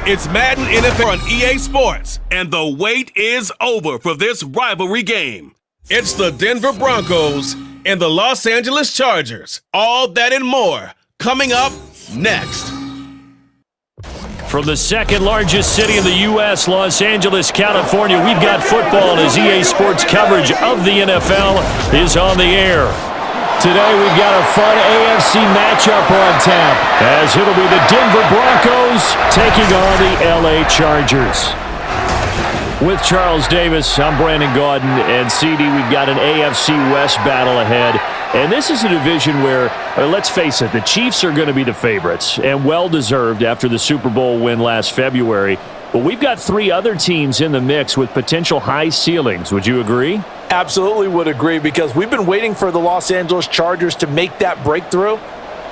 It's Madden NFL on EA Sports, and the wait is over for this rivalry game. It's the Denver Broncos and the Los Angeles Chargers. All that and more coming up next. From the second largest city in the U.S., Los Angeles, California, we've got football as EA Sports coverage of the NFL is on the air. Today we've got a fun AFC matchup on tap as it'll be the Denver Broncos taking on the L.A. Chargers. With Charles Davis, I'm Brandon Gaudin, and CD, we've got an AFC West battle ahead. And this is a division where, let's face it, the Chiefs are going to be the favorites, and well-deserved after the Super Bowl win last February. But we've got three other teams in the mix with potential high ceilings. Would you agree? Absolutely would agree, because we've been waiting for the Los Angeles Chargers to make that breakthrough.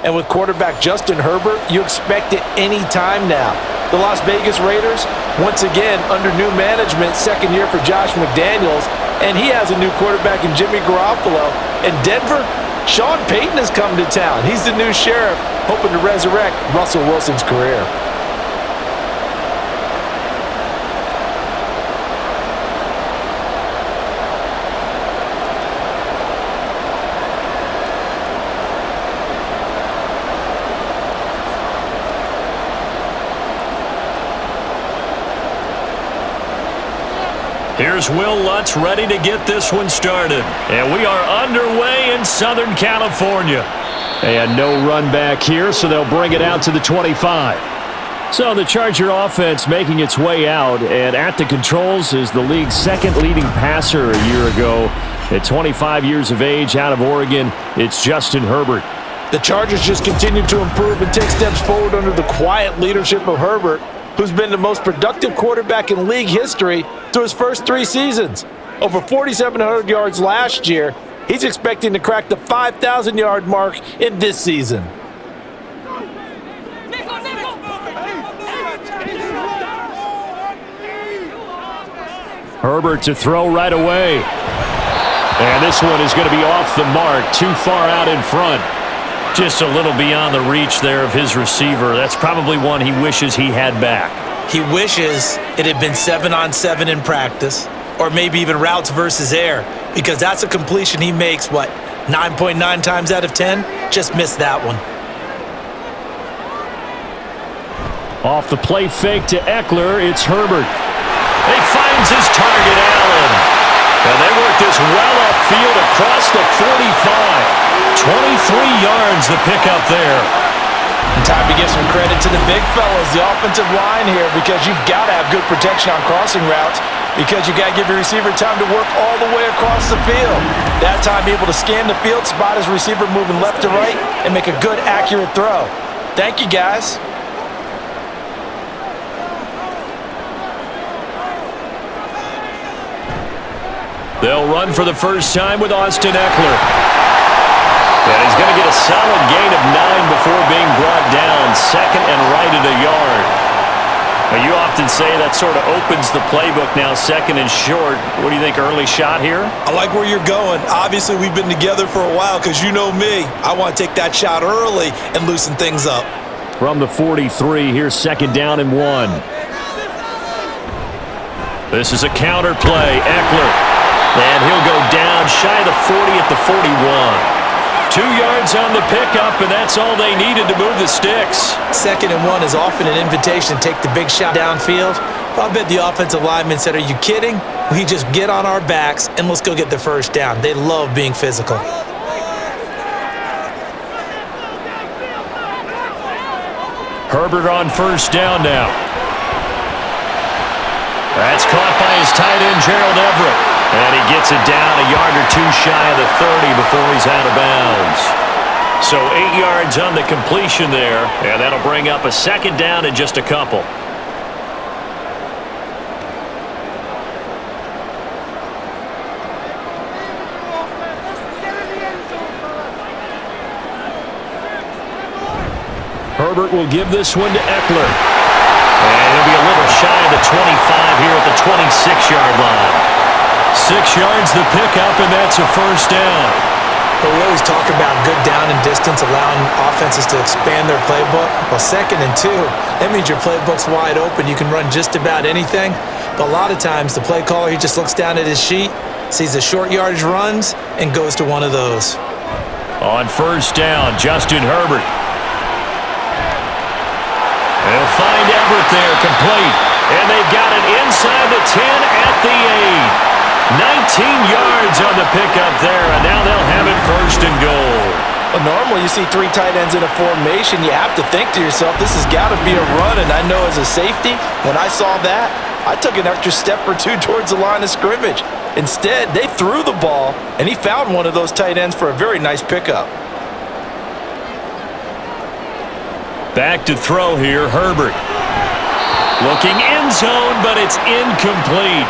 And with quarterback Justin Herbert, you expect it any time now. The Las Vegas Raiders, once again, under new management, second year for Josh McDaniels, and he has a new quarterback in Jimmy Garoppolo. And Denver, Sean Payton has come to town. He's the new sheriff, hoping to resurrect Russell Wilson's career. Here's Will Lutz ready to get this one started. And we are underway in Southern California. And no run back here, so they'll bring it out to the 25. So the Charger offense making its way out, and at the controls is the league's second leading passer a year ago. At 25 years of age, out of Oregon, it's Justin Herbert. The Chargers just continue to improve and take steps forward under the quiet leadership of Herbert, who's been the most productive quarterback in league history through his first 3 seasons. Over 4,700 yards last year. He's expecting to crack the 5,000-yard mark in this season. Herbert to throw right away. And this one is going to be off the mark, too far out in front. Just a little beyond the reach there of his receiver. That's probably one he wishes he had back. He wishes it had been 7-on-7 in practice, or maybe even routes versus air, because that's a completion he makes, 9.9 times out of 10? Just missed that one. Off the play fake to Eckler, it's Herbert. He finds his target, Allen. And they work this well upfield across the 45. 23 yards the pickup there. And time to give some credit to the big fellas, the offensive line here, because you've got to have good protection on crossing routes, because you got to give your receiver time to work all the way across the field. That time able to scan the field, spot his receiver moving left to right, and make a good, accurate throw. Thank you, guys. They'll run for the first time with Austin Eckler. And he's going to get a solid gain of 9 before being brought down. Second and right at a yard. Now, you often say that sort of opens the playbook now, second and short. What do you think, early shot here? I like where you're going. Obviously, we've been together for a while, because you know me. I want to take that shot early and loosen things up. From the 43, here's second down and 1. This is a counter play. Eckler. And he'll go down shy of the 40 at the 41. 2 yards on the pickup, and that's all they needed to move the sticks. Second and 1 is often an invitation to take the big shot downfield. I bet the offensive lineman said, "Are you kidding? We just get on our backs and let's go get the first down." They love being physical. Herbert on first down now. That's caught by his tight end, Gerald Everett. And he gets it down a yard or 2 shy of the 30 before he's out of bounds. So 8 yards on the completion there, and that'll bring up a second down in just a couple. Herbert will give this one to Eckler. And he'll be a little shy of the 25 here at the 26-yard line. 6 yards the pickup, and that's a first down. But we always talk about good down and distance, allowing offenses to expand their playbook. Well, 2nd and 2, that means your playbook's wide open. You can run just about anything. But a lot of times, the play caller, he just looks down at his sheet, sees the short yardage runs, and goes to one of those. On 1st down, Justin Herbert. They'll find Everett there, complete. And they've got it inside the 10 at the 8. 19 yards on the pickup there, and now they'll have it 1st and goal. Well, normally you see 3 tight ends in a formation. You have to think to yourself, this has got to be a run. And I know as a safety, when I saw that, I took an extra step or 2 towards the line of scrimmage. Instead, they threw the ball, and he found one of those tight ends for a very nice pickup. Back to throw here, Herbert. Looking end zone, but it's incomplete.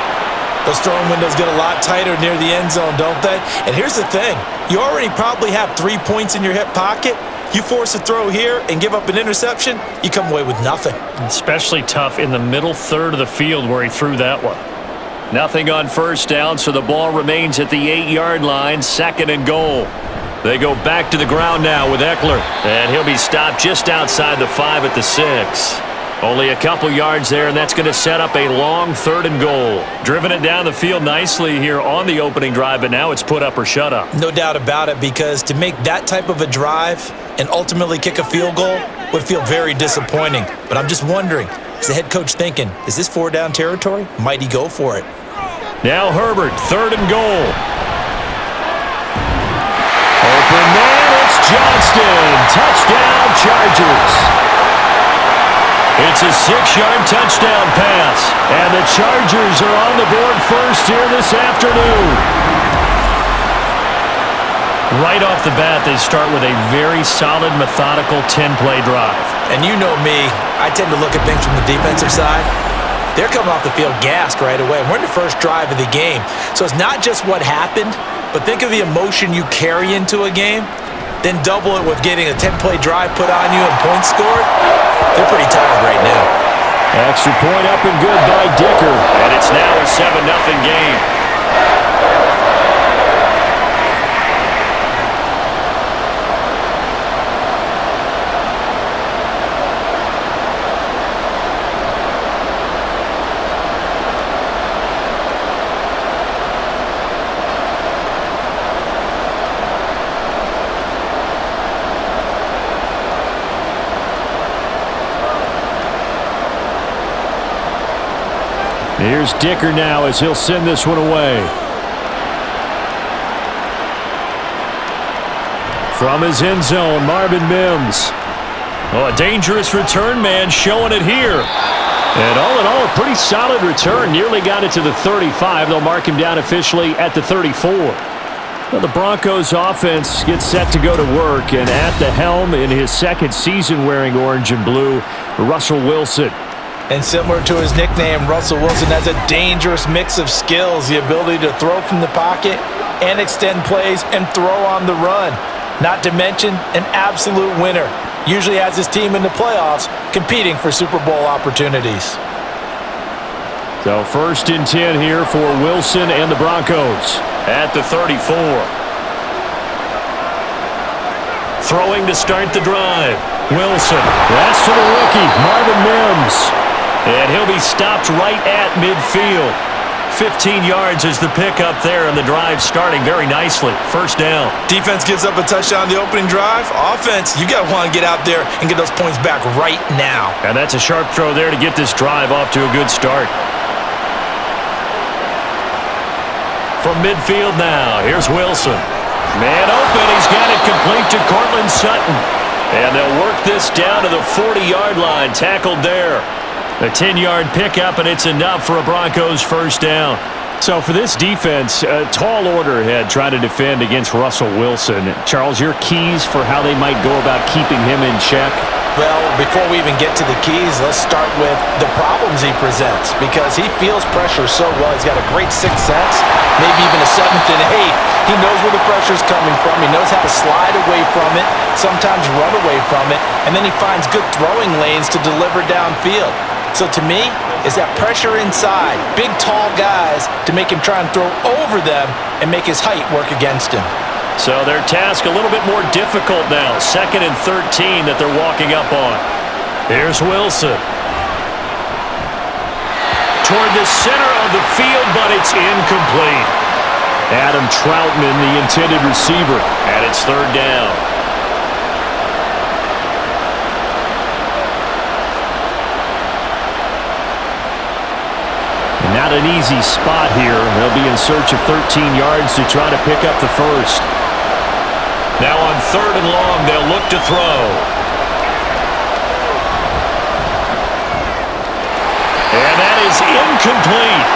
Those throwing windows get a lot tighter near the end zone, don't they? And here's the thing. You already probably have 3 points in your hip pocket. You force a throw here and give up an interception, you come away with nothing. Especially tough in the middle third of the field where he threw that one. Nothing on 1st down, so the ball remains at the 8-yard line, 2nd and goal. They go back to the ground now with Eckler, and he'll be stopped just outside the 5 at the 6. Only a couple yards there, and that's going to set up a long 3rd and goal. Driven it down the field nicely here on the opening drive, but now it's put up or shut up. No doubt about it, because to make that type of a drive and ultimately kick a field goal would feel very disappointing. But I'm just wondering, is the head coach thinking, is this 4-down territory? Might he go for it? Now Herbert, 3rd and goal. Open man, it's Johnston. Touchdown, Chargers. It's a 6-yard touchdown pass, and the Chargers are on the board first here this afternoon. Right off the bat, they start with a very solid, methodical 10-play drive. And you know me, I tend to look at things from the defensive side. They're coming off the field gassed right away. We're in the first drive of the game. So it's not just what happened, but think of the emotion you carry into a game. Then double it with getting a 10-play drive put on you and points scored. They're pretty tired right now. Extra point up and good by Dicker. And it's now a 7-0 game. Here's Dicker now as he'll send this one away. From his end zone, Marvin Mims. Oh, a dangerous return man showing it here. And all in all, a pretty solid return. Nearly got it to the 35. They'll mark him down officially at the 34. Well, the Broncos offense gets set to go to work, and at the helm in his 2nd season wearing orange and blue, Russell Wilson. And similar to his nickname, Russell Wilson has a dangerous mix of skills, the ability to throw from the pocket and extend plays and throw on the run. Not to mention an absolute winner. Usually has his team in the playoffs competing for Super Bowl opportunities. So 1st and 10 here for Wilson and the Broncos at the 34. Throwing to start the drive. Wilson. That's to the rookie, Marvin Mims. And he'll be stopped right at midfield. 15 yards is the pickup there, and the drive starting very nicely. 1st down. Defense gives up a touchdown on the opening drive. Offense, you got to want to get out there and get those points back right now. And that's a sharp throw there to get this drive off to a good start. From midfield now, here's Wilson. Man open, he's got it complete to Cortland Sutton. And they'll work this down to the 40-yard line, tackled there. A 10-yard pickup, and it's enough for a Broncos 1st down. So for this defense, a tall order ahead trying to defend against Russell Wilson. Charles, your keys for how they might go about keeping him in check? Well, before we even get to the keys, let's start with the problems he presents, because he feels pressure so well. He's got a great sixth sense, maybe even a 7th and 8th. He knows where the pressure's coming from. He knows how to slide away from it, sometimes run away from it, and then he finds good throwing lanes to deliver downfield. So to me, is that pressure inside, big, tall guys to make him try and throw over them and make his height work against him. So their task a little bit more difficult now. 2nd and 13 that they're walking up on. Here's Wilson. Toward the center of the field, but it's incomplete. Adam Troutman, the intended receiver, and it's 3rd down. Not an easy spot here. They'll be in search of 13 yards to try to pick up the first. Now on 3rd and long, they'll look to throw. And that is incomplete.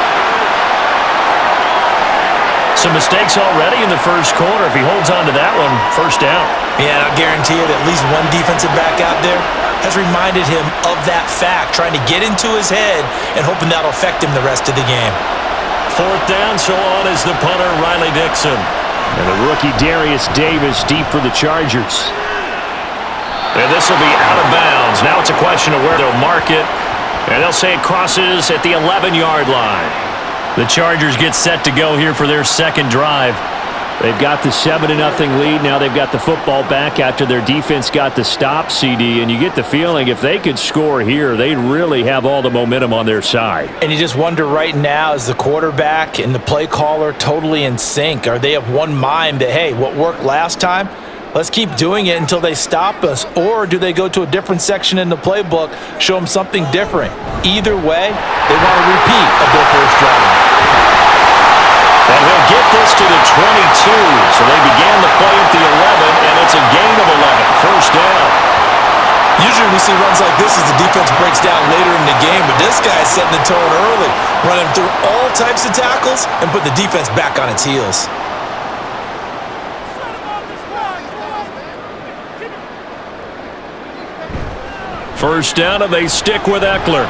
Some mistakes already in the first quarter. If he holds on to that one, 1st down. Yeah, and I guarantee you that at least one defensive back out there has reminded him of that fact, trying to get into his head and hoping that'll affect him the rest of the game. 4th down, so on is the punter, Riley Dixon. And the rookie Darius Davis deep for the Chargers. And this will be out of bounds. Now it's a question of where they'll mark it. And they'll say it crosses at the 11-yard line. The Chargers get set to go here for their 2nd drive. They've got the 7-0 lead. Now they've got the football back after their defense got the stop, CD. And you get the feeling if they could score here, they'd really have all the momentum on their side. And you just wonder right now, is the quarterback and the play caller totally in sync? Are they of one mind that, hey, what worked last time, let's keep doing it until they stop us? Or do they go to a different section in the playbook, show them something different? Either way, they want a repeat of their first drive. And he'll get this to the 22. So they began the play at the 11, and it's a gain of 11. 1st down. Usually we see runs like this as the defense breaks down later in the game, but this guy is setting the tone early, running through all types of tackles and put the defense back on its heels. First down, and they stick with Eckler.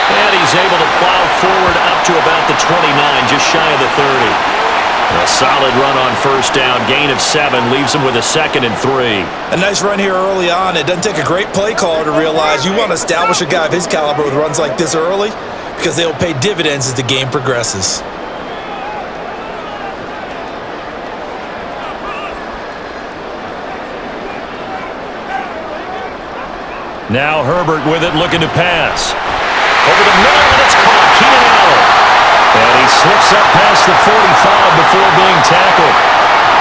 And he's able to plow forward up to about the 29, just shy of the 30. A solid run on 1st down. Gain of 7 leaves him with a 2nd and 3. A nice run here early on. It doesn't take a great play caller to realize you want to establish a guy of his caliber with runs like this early because they'll pay dividends as the game progresses. Now Herbert with it, looking to pass. Over the middle, and it's caught. Keenan Allen. And he slips up past the 45 before being tackled.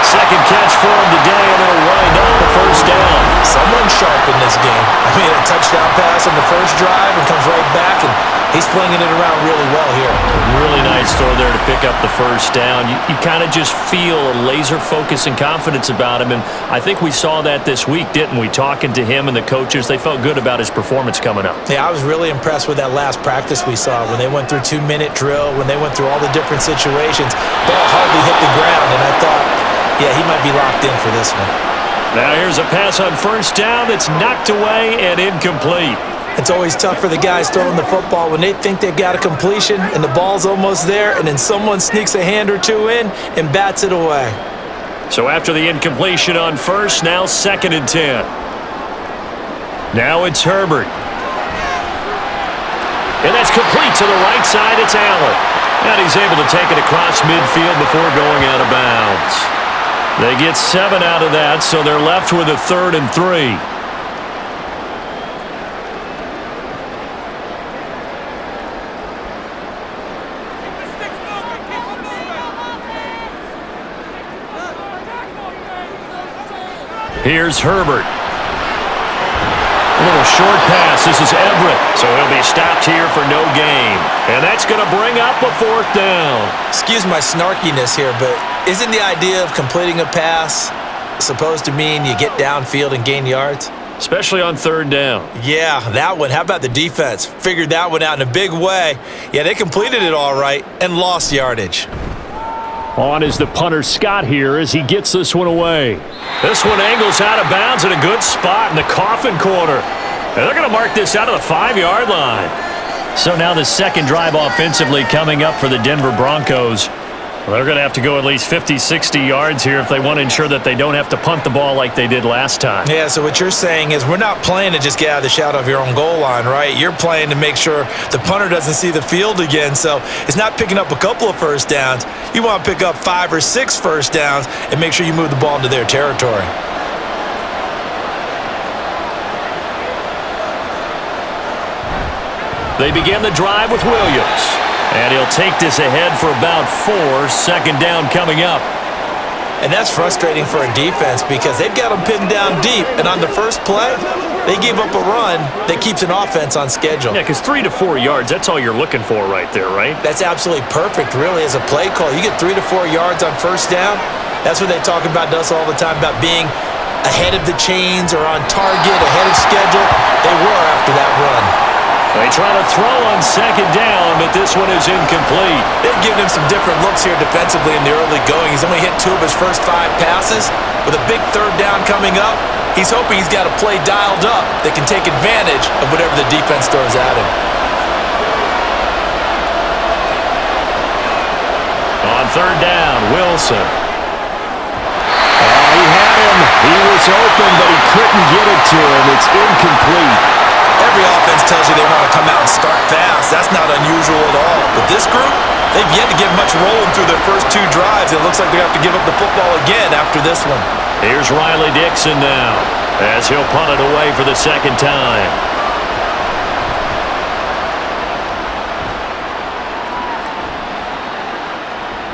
2nd catch for him today, and it'll wind up the 1st down. Someone sharp in this game. I mean, a touchdown pass on the first drive and comes right back, and he's flinging it around really well here. Really nice throw there to pick up the 1st down. You kind of just feel a laser focus and confidence about him, and I think we saw that this week, didn't we? Talking to him and the coaches, they felt good about his performance coming up. Yeah, I was really impressed with that last practice we saw when they went through 2-minute drill, when they went through all the different situations. Ball hardly hit the ground, and I thought, yeah, he might be locked in for this one. Now here's a pass on 1st down that's knocked away and incomplete. It's always tough for the guys throwing the football when they think they've got a completion and the ball's almost there, and then someone sneaks a hand or two in and bats it away. So after the incompletion on 1st, now 2nd and 10. Now it's Herbert. And that's complete to the right side. It's Allen. And he's able to take it across midfield before going out of bounds. They get 7 out of that, so they're left with a 3rd and 3. Here's Herbert. A little short pass. This is Everett. So he'll be stopped here for no gain. And that's going to bring up a 4th down. Excuse my snarkiness here, but isn't the idea of completing a pass supposed to mean you get downfield and gain yards? Especially on 3rd down. Yeah, that one. How about the defense? Figured that one out in a big way. Yeah, they completed it all right and lost yardage. On is the punter Scott here as he gets this one away. This one angles out of bounds in a good spot in the coffin corner. And they're going to mark this out of the 5-yard line. So now the 2nd drive offensively coming up for the Denver Broncos. Well, they're going to have to go at least 50, 60 yards here if they want to ensure that they don't have to punt the ball like they did last time. Yeah, so what you're saying is we're not playing to just get out of the shadow of your own goal line, right? You're playing to make sure the punter doesn't see the field again. So it's not picking up a couple of first downs. You want to pick up 5 or 6 first downs and make sure you move the ball into their territory. They begin the drive with Williams. And he'll take this ahead for about 4. Second down coming up. And that's frustrating for a defense because they've got them pinned down deep. And on the first play, they give up a run that keeps an offense on schedule. Yeah, because 3 to 4 yards, that's all you're looking for right there, right? That's absolutely perfect, really, as a play call. You get 3 to 4 yards on first down. That's what they talk about to us all the time, about being ahead of the chains or on target, ahead of schedule. They were after that run. They try to throw on second down, but this one is incomplete. They've given him some different looks here defensively in the early going. He's only hit 2 of his first 5 passes. With a big third down coming up, he's hoping he's got a play dialed up that can take advantage of whatever the defense throws at him. On third down, Wilson. Oh, he had him. He was open, but he couldn't get it to him. It's incomplete. Every offense tells you they want to come out and start fast. That's not unusual at all. But this group, they've yet to get much rolling through their first 2 drives. It looks like they have to give up the football again after this one. Here's Riley Dixon now as he'll punt it away for the second time.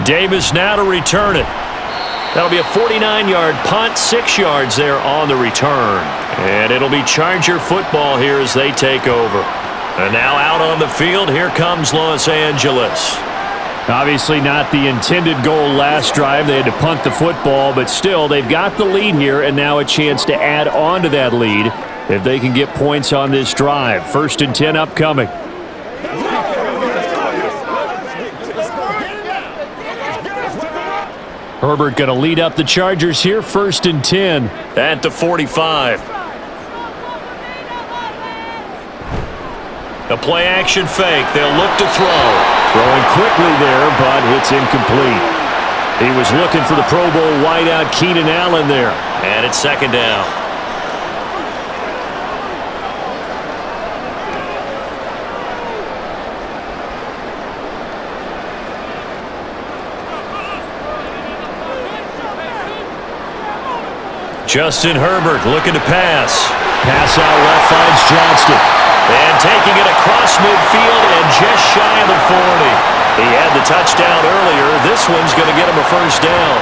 Davis now to return it. That'll be a 49-yard punt, 6 yards there on the return. And it'll be Charger football here as they take over. And now out on the field, here comes Los Angeles. Obviously not the intended goal last drive. They had to punt the football, but still, they've got the lead here and now a chance to add on to that lead if they can get points on this drive. 1st and 10 upcoming. Herbert going to lead up the Chargers here, 1st and 10 at the 45. The play action fake. They'll look to throw. Throwing quickly there, but it's incomplete. He was looking for the Pro Bowl wideout Keenan Allen there. And it's 2nd down. Justin Herbert looking to pass. Pass out left finds Johnston. And taking it across midfield and just shy of the 40. He had the touchdown earlier. This one's going to get him a 1st down.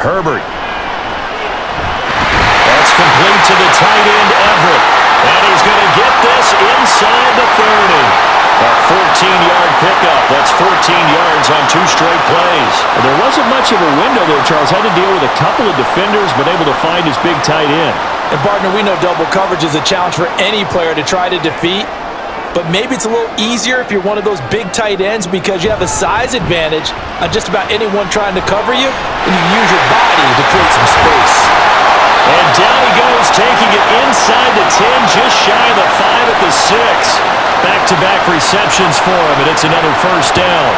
Herbert. That's complete to the tight end, Everett. And he's going to get this inside the 30. A 14-yard pickup. That's 14 yards on 2 straight plays. There wasn't much of a window there, Charles. Had to deal with a couple of defenders, but able to find his big tight end. And, partner, we know double coverage is a challenge for any player to try to defeat. But maybe it's a little easier if you're one of those big tight ends because you have a size advantage on just about anyone trying to cover you, and you use your body to create some space. And down he goes, taking it inside the 10, just shy of the 5 at the 6. Back-to-back receptions for him, and it's another 1st down.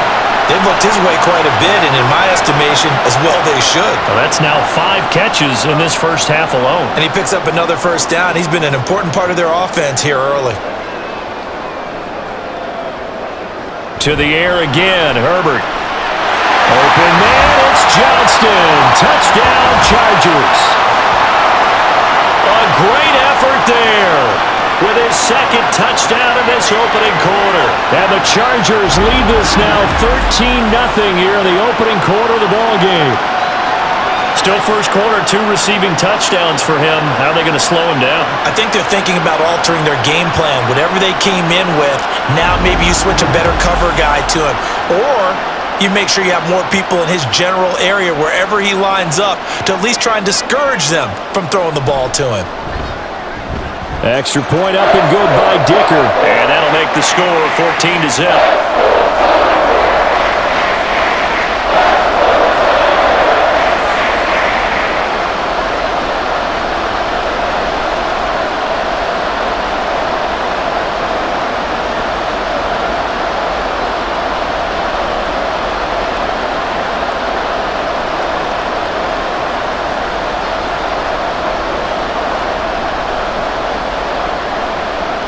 They've looked his way quite a bit, and in my estimation, as well they should. Well, that's now 5 catches in this first half alone. And he picks up another 1st down. He's been an important part of their offense here early. To the air again, Herbert. Open man, it's Johnston. Touchdown, Chargers. A great effort there with his 2nd touchdown in this opening quarter. And the Chargers lead this now 13-0 here in the opening quarter of the ballgame. Still first quarter, 2 receiving touchdowns for him. How are they going to slow him down? I think they're thinking about altering their game plan. Whatever they came in with, now maybe you switch a better cover guy to him. Or you make sure you have more people in his general area wherever he lines up to at least try and discourage them from throwing the ball to him. Extra point up and good by Dicker. And that'll make the score 14-0.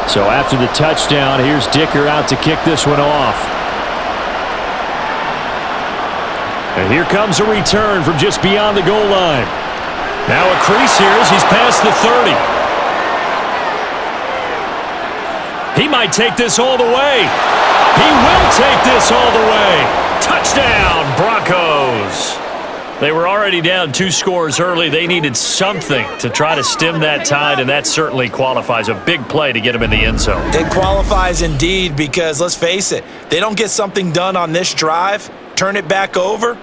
So after the touchdown, here's Dicker out to kick this one off. And here comes a return from just beyond the goal line. Now a crease here as he's past the 30. He might take this all the way. He will take this all the way. Touchdown, Broncos. They were already down 2 scores early. They needed something to try to stem that tide, and that certainly qualifies. A big play to get them in the end zone. It qualifies indeed because, let's face it, they don't get something done on this drive, turn it back over,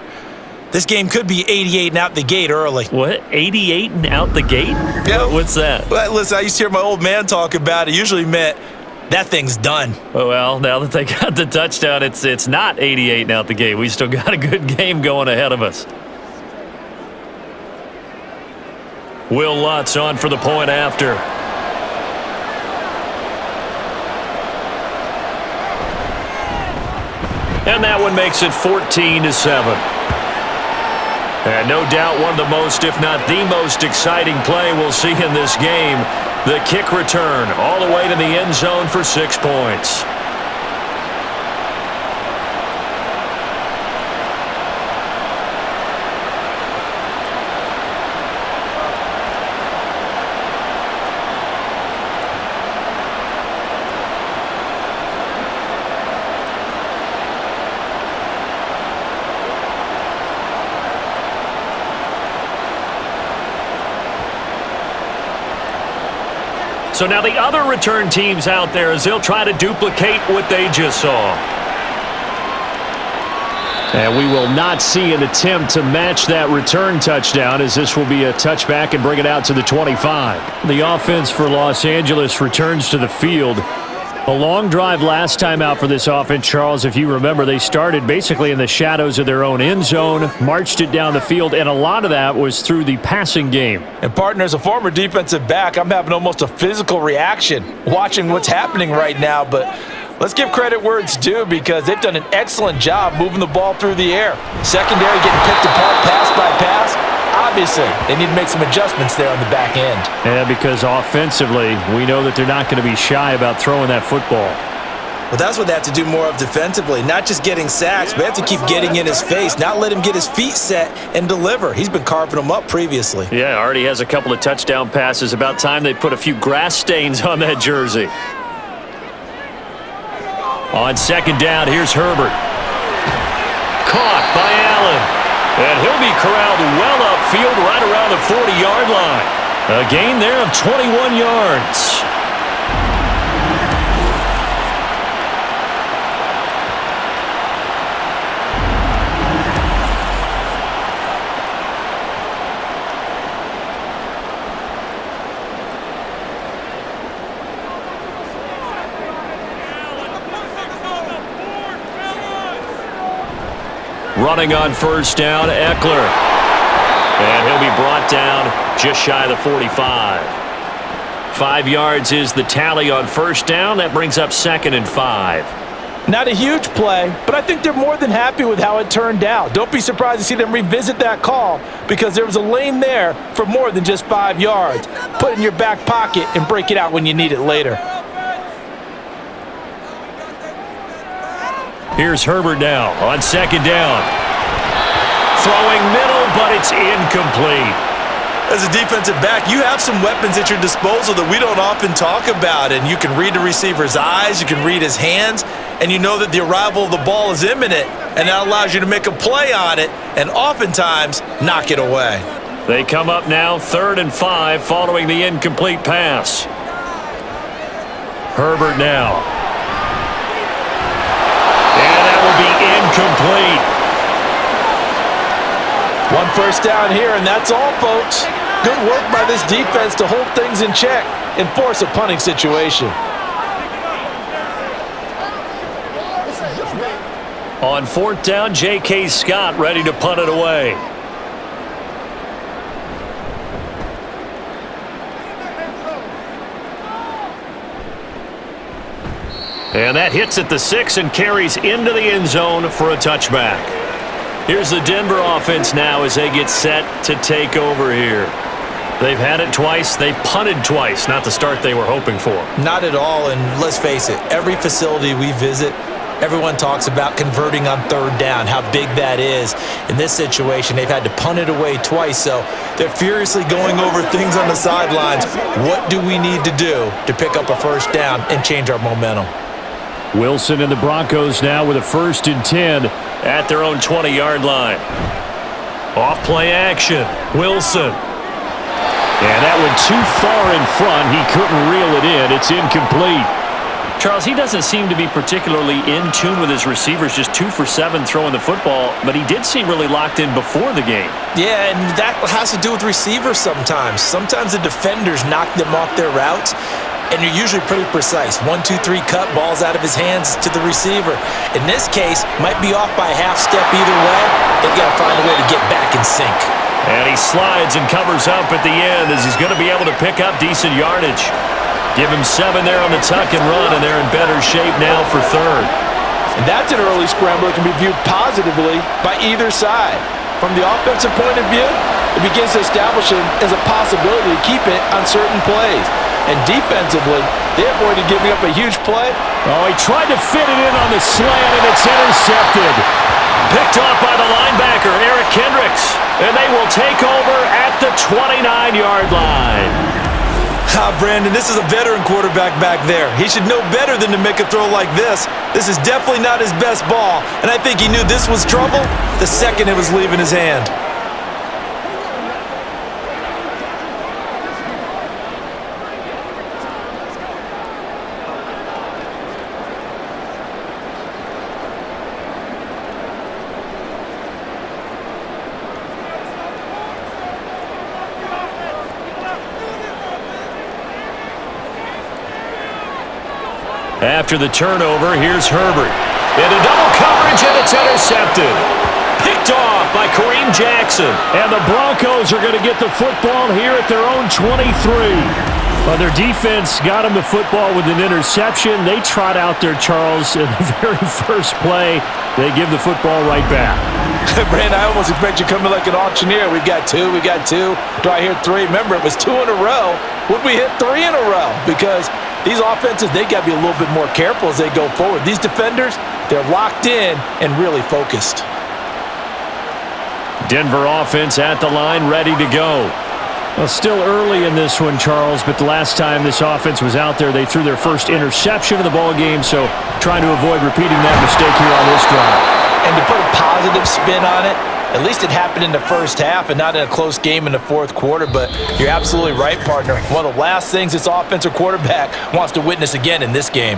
this game could be 88 and out the gate early. What? 88 and out the gate? Yeah. What's that? Well, listen, I used to hear my old man talk about it. Usually meant that thing's done. Oh, well, now that they got the touchdown, it's not 88 and out the gate. We still got a good game going ahead of us. Will Lutz on for the point after. And that one makes it 14-7. And no doubt one of the most, if not the most exciting play we'll see in this game. The kick return all the way to the end zone for 6 points. So now the other return teams out there as they'll try to duplicate what they just saw. And we will not see an attempt to match that return touchdown as this will be a touchback and bring it out to the 25. The offense for Los Angeles returns to the field. A long drive last time out for this offense, Charles. If you remember, they started basically in the shadows of their own end zone, marched it down the field, and a lot of that was through the passing game. And partner, as a former defensive back, I'm having almost a physical reaction watching what's happening right now. But let's give credit where it's due because they've done an excellent job moving the ball through the air. Secondary getting picked apart pass by pass. Obviously, they need to make some adjustments there on the back end. Yeah, because offensively, we know that they're not going to be shy about throwing that football. Well, that's what they have to do more of defensively. Not just getting sacks, but they have to keep getting in his face, not let him get his feet set and deliver. He's been carving them up previously. Yeah, already has a couple of touchdown passes. About time they put a few grass stains on that jersey. On second down, here's Herbert. Caught by Allen. And he'll be corralled well upfield right around the 40-yard line. A gain there of 21 yards. Running on first down, Eckler. And he'll be brought down just shy of the 45. 5 yards is the tally on first down. That brings up 2nd and 5. Not a huge play, but I think they're more than happy with how it turned out. Don't be surprised to see them revisit that call because there was a lane there for more than just 5 yards. Put it in your back pocket and break it out when you need it later. Here's Herbert now on second down. Throwing middle, but it's incomplete. As a defensive back, you have some weapons at your disposal that we don't often talk about, and you can read the receiver's eyes, you can read his hands, and you know that the arrival of the ball is imminent, and that allows you to make a play on it and oftentimes knock it away. They come up now 3rd and 5 following the incomplete pass. Herbert now. Be incomplete. 1 first down here, and that's all, folks. Good work by this defense to hold things in check. and force a punting situation. On 4th down, J.K. Scott ready to punt it away. And that hits at the 6 and carries into the end zone for a touchback. Here's the Denver offense now as they get set to take over here. They've had it twice. They've punted twice. Not the start they were hoping for. Not at all, and let's face it, every facility we visit, everyone talks about converting on 3rd down, how big that is. In this situation, they've had to punt it away twice, so they're furiously going over things on the sidelines. What do we need to do to pick up a 1st down and change our momentum? Wilson and the Broncos now with a 1st and 10 at their own 20-yard line. Off play action. Wilson. And that went too far in front. He couldn't reel it in. It's incomplete. Charles, he doesn't seem to be particularly in tune with his receivers, just 2 for 7 throwing the football, but he did seem really locked in before the game. Yeah, and that has to do with receivers sometimes. Sometimes the defenders knock them off their routes, and you're usually pretty precise. 1, 2, 3 cut, balls out of his hands to the receiver. In this case, might be off by a half step either way. They've got to find a way to get back in sync. And he slides and covers up at the end as he's going to be able to pick up decent yardage. Give him 7 there on the tuck and run, and they're in better shape now for 3rd. And that's an early scramble that can be viewed positively by either side. From the offensive point of view, it begins to establish it as a possibility to keep it on certain plays. And defensively, they avoided giving up a huge play. Oh, he tried to fit it in on the slant, and it's intercepted. Picked off by the linebacker, Eric Kendricks. And they will take over at the 29-yard line. Brandon, this is a veteran quarterback back there. He should know better than to make a throw like this. This is definitely not his best ball, and I think he knew this was trouble the second it was leaving his hand. After the turnover, here's Herbert. Into double coverage, and it's intercepted. Picked off by Kareem Jackson. And the Broncos are going to get the football here at their own 23. Well, their defense got them the football with an interception. They trot out there, Charles, in the very first play. They give the football right back. Brandon, I almost expect you coming like an auctioneer. We've got 2, we got 2. Do I hear 3? Remember, it was 2 in a row. Would we hit 3 in a row? Because these offenses, they got to be a little bit more careful as they go forward. These defenders, they're locked in and really focused. Denver offense at the line, ready to go. Well, still early in this one, Charles, but the last time this offense was out there, they threw their first interception of the ball game, so trying to avoid repeating that mistake here on this drive. And to put a positive spin on it, at least it happened in the first half and not in a close game in the 4th quarter, but you're absolutely right, partner. One of the last things this offensive quarterback wants to witness again in this game.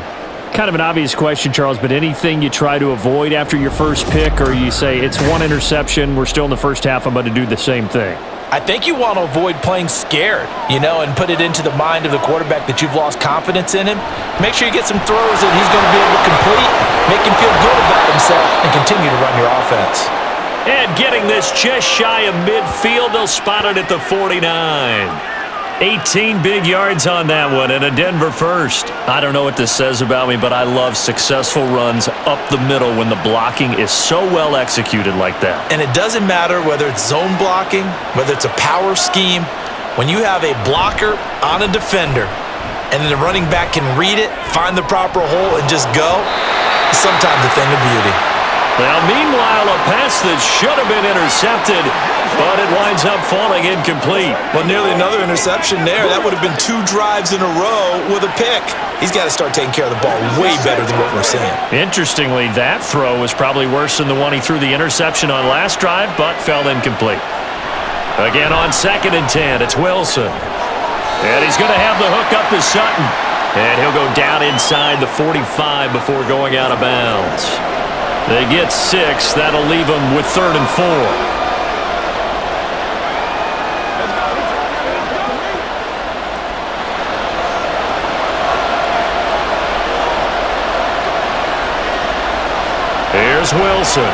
Kind of an obvious question, Charles, but anything you try to avoid after your first pick, or you say it's 1 interception, we're still in the first half, I'm going to do the same thing? I think you want to avoid playing scared, and put it into the mind of the quarterback that you've lost confidence in him. Make sure you get some throws that he's going to be able to complete, make him feel good about himself, and continue to run your offense. And getting this just shy of midfield, they'll spot it at the 49. 18 big yards on that one, and a Denver first. I don't know what this says about me, but I love successful runs up the middle when the blocking is so well executed like that. And it doesn't matter whether it's zone blocking, whether it's a power scheme. When you have a blocker on a defender, and then the running back can read it, find the proper hole, and just go, it's sometimes a thing of beauty. Now, meanwhile, a pass that should have been intercepted, but it winds up falling incomplete. Well, nearly another interception there. That would have been 2 drives in a row with a pick. He's got to start taking care of the ball way better than what we're seeing. Interestingly, that throw was probably worse than the one he threw the interception on last drive, but fell incomplete. Again on 2nd and 10, it's Wilson. And he's going to have the hook up to Sutton. And he'll go down inside the 45 before going out of bounds. They get 6. That'll leave them with 3rd and 4. is Wilson.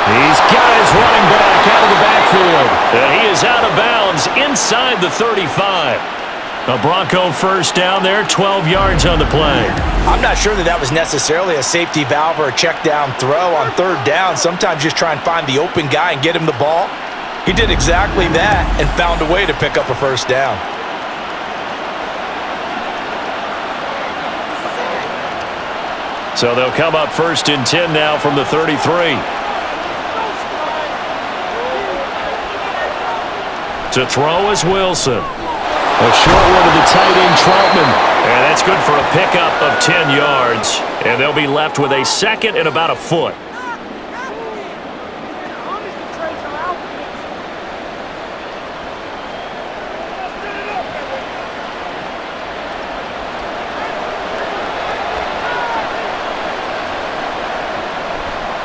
He's got his running back out of the backfield. And he is out of bounds inside the 35. A Bronco first down there, 12 yards on the play. I'm not sure that was necessarily a safety valve or a check down throw on third down. Sometimes just try and find the open guy and get him the ball. He did exactly that and found a way to pick up a first down. So they'll come up 1st and 10 now from the 33. To throw is Wilson. A short one to the tight end, Troutman. And that's good for a pickup of 10 yards. And they'll be left with a second and about a foot.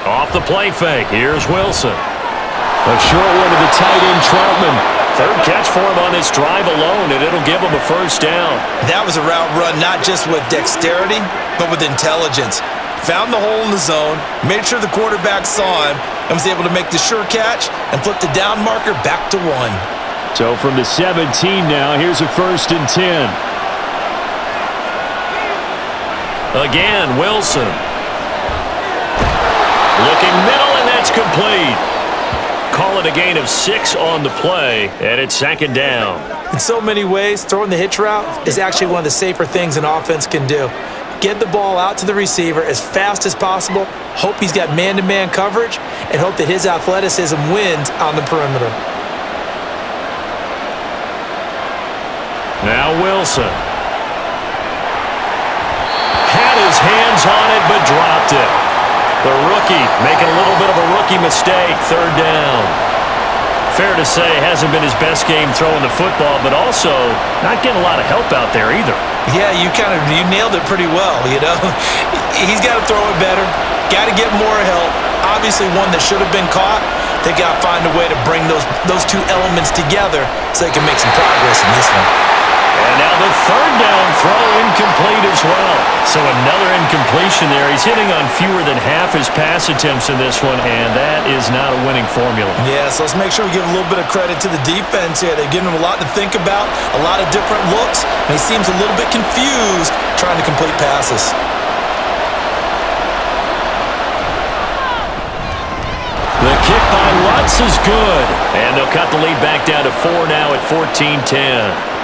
Off the play fake, here's Wilson. A short one to the tight end, Troutman. Third catch for him on this drive alone, and it'll give him a first down. That was a route run not just with dexterity, but with intelligence. Found the hole in the zone, made sure the quarterback saw him, and was able to make the sure catch and flip the down marker back to 1. So from the 17 now, here's a 1st and 10. Again, Wilson. Looking middle, and that's complete. Call it a gain of 6 on the play, and it's 2nd down. In so many ways, throwing the hitch route is actually one of the safer things an offense can do. Get the ball out to the receiver as fast as possible, hope he's got man-to-man coverage, and hope that his athleticism wins on the perimeter. Now Wilson. Had his hands on it, but dropped it. The rookie making a little bit of a rookie mistake, 3rd down. Fair to say, hasn't been his best game throwing the football, but also not getting a lot of help out there either. Yeah, you nailed it pretty well, you know. He's got to throw it better, got to get more help. Obviously one that should have been caught. They got to find a way to bring those two elements together so they can make some progress in this one. And now the 3rd down throw incomplete as well. So another incompletion there. He's hitting on fewer than half his pass attempts in this one, and that is not a winning formula. Yeah, so let's make sure we give a little bit of credit to the defense here. They're giving him a lot to think about, a lot of different looks, and he seems a little bit confused trying to complete passes. The kick by Lutz is good, and they'll cut the lead back down to 4 now at 14-10.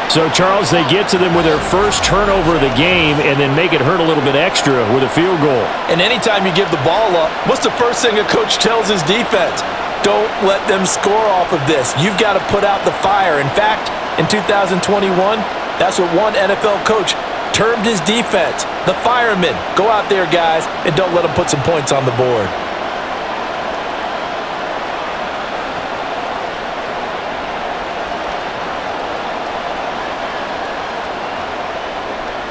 So, Charles, they get to them with their first turnover of the game and then make it hurt a little bit extra with a field goal. And anytime you give the ball up, what's the first thing a coach tells his defense? Don't let them score off of this. You've got to put out the fire. In fact, in 2021, that's what one NFL coach termed his defense, the firemen. Go out there, guys, and don't let them put some points on the board.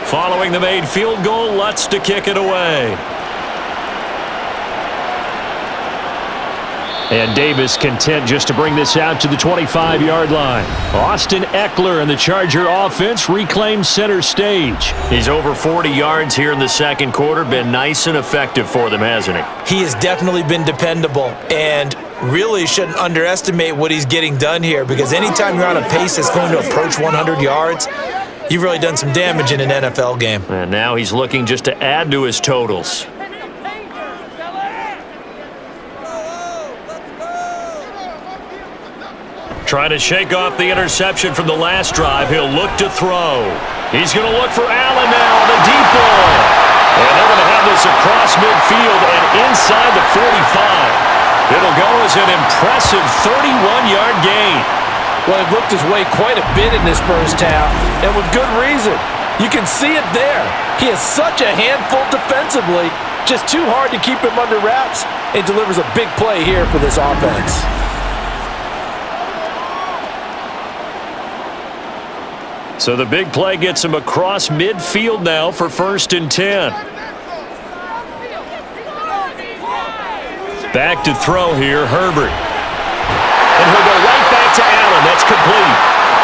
Following the made field goal, Lutz to kick it away. And Davis content just to bring this out to the 25-yard line. Austin Eckler and the Charger offense reclaim center stage. He's over 40 yards here in the second quarter. Been nice and effective for them, hasn't he? He has definitely been dependable, and really shouldn't underestimate what he's getting done here, because anytime you're on a pace that's going to approach 100 yards, you've really done some damage in an NFL game. And now he's looking just to add to his totals. Trying to shake off the interception from the last drive. He'll look to throw. He's going to look for Allen now on the deep ball. And they're going to have this across midfield and inside the 45. It'll go as an impressive 31-yard gain. Well, it looked his way quite a bit in this first half, and with good reason. You can see it there. He has such a handful defensively, just too hard to keep him under wraps, and delivers a big play here for this offense. So the big play gets him across midfield now for 1st and 10. Back to throw here, Herbert. And he'll go right back to Allen. That's complete.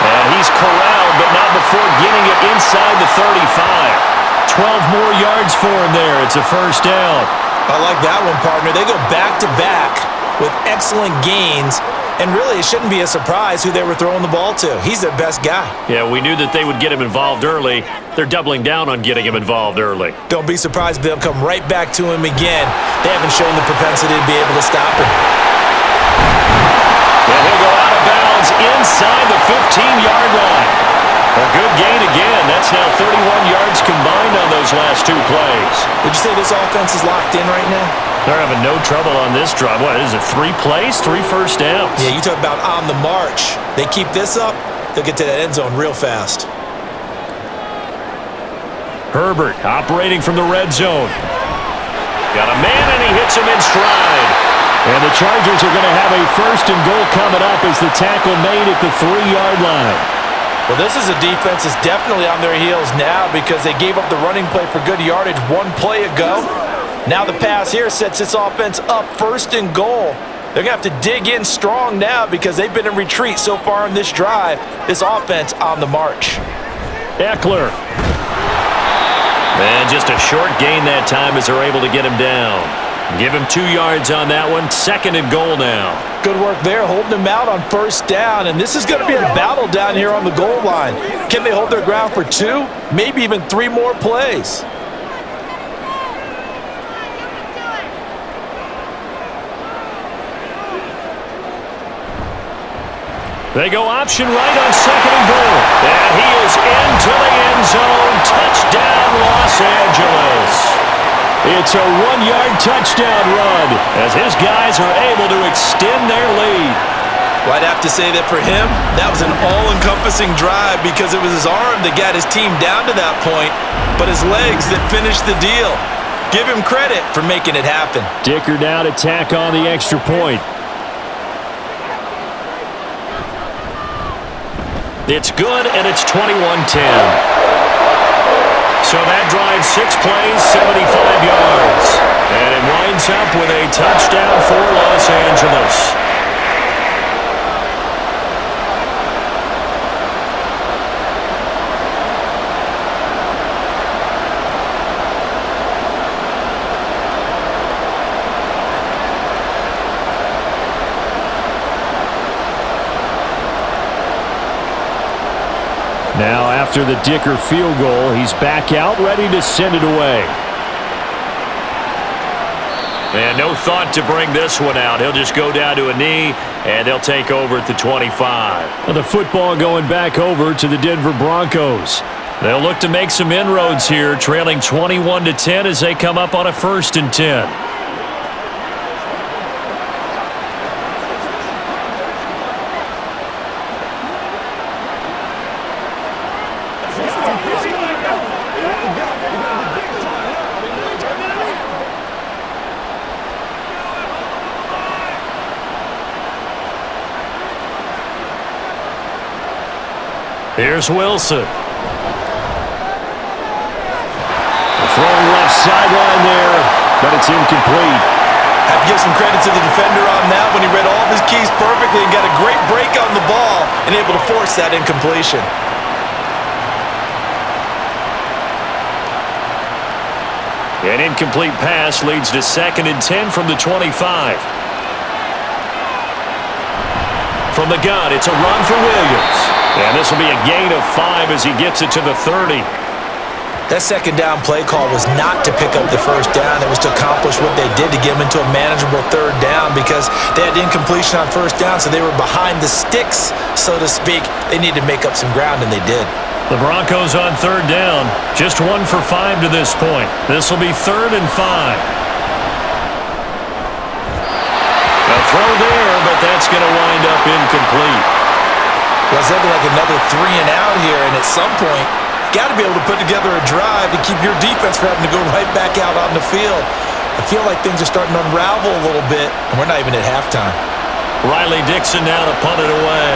And he's corralled, but not before getting it inside the 35. 12 more yards for him there. It's a first down. I like that one, partner. They go back-to-back with excellent gains. And really, it shouldn't be a surprise who they were throwing the ball to. He's their best guy. Yeah, we knew that they would get him involved early. They're doubling down on getting him involved early. Don't be surprised if they'll come right back to him again. They haven't shown the propensity to be able to stop him. And he'll go out of bounds inside the 15-yard line. A good gain again. That's now 31 yards combined on those last two plays. Would you say this offense is locked in right now? They're having no trouble on this drive. What is it, 3 plays, 3 first downs? Yeah, you talk about on the march. They keep this up, they'll get to that end zone real fast. Herbert operating from the red zone. Got a man, and he hits him in stride. And the Chargers are going to have a first and goal coming up as the tackle made at the 3-yard line. Well, this is a defense that's definitely on their heels now because they gave up the running play for good yardage 1 play ago. Now the pass here sets this offense up first and goal. They're going to have to dig in strong now because they've been in retreat so far in this drive. This offense on the march. Eckler. And just a short gain that time as they're able to get him down. Give him 2 yards on that one. Second and goal now. Good work there, holding him out on first down. And this is going to be a battle down here on the goal line. Can they hold their ground for 2, maybe even 3 more plays? They go option right on second and goal. And he is into the end zone. Touchdown, Los Angeles. It's a 1-yard touchdown run as his guys are able to extend their lead. Well, I'd have to say that for him, that was an all-encompassing drive because it was his arm that got his team down to that point, but his legs that finished the deal. Give him credit for making it happen. Dicker now to tack on the extra point. It's good, and it's 21-10. So that drives 6 plays, 75 yards. And it winds up with a touchdown for Los Angeles. Now, after the Dicker field goal, he's back out, ready to send it away. And no thought to bring this one out. He'll just go down to a knee, and they'll take over at the 25. Well, the football going back over to the Denver Broncos. They'll look to make some inroads here, trailing 21-10 as they come up on a 1st and 10. Here's Wilson. Throwing left sideline there, but it's incomplete. Have to give some credit to the defender on that when he read all of his keys perfectly and got a great break on the ball and able to force that incompletion. An incomplete pass leads to 2nd and 10 from the 25. From the gun, it's a run for Williams. And this will be a gain of 5 as he gets it to the 30. That second down play call was not to pick up the first down. It was to accomplish what they did to get them into a manageable 3rd down because they had incompletion on first down, so they were behind the sticks, so to speak. They needed to make up some ground, and they did. The Broncos on 3rd down, just 1 for 5 to this point. This will be 3rd and 5. A throw there, but that's going to wind up incomplete. Well, it's looking like another 3 and out here, and at some point, got to be able to put together a drive to keep your defense from having to go right back out on the field. I feel like things are starting to unravel a little bit, and we're not even at halftime. Riley Dixon now to punt it away.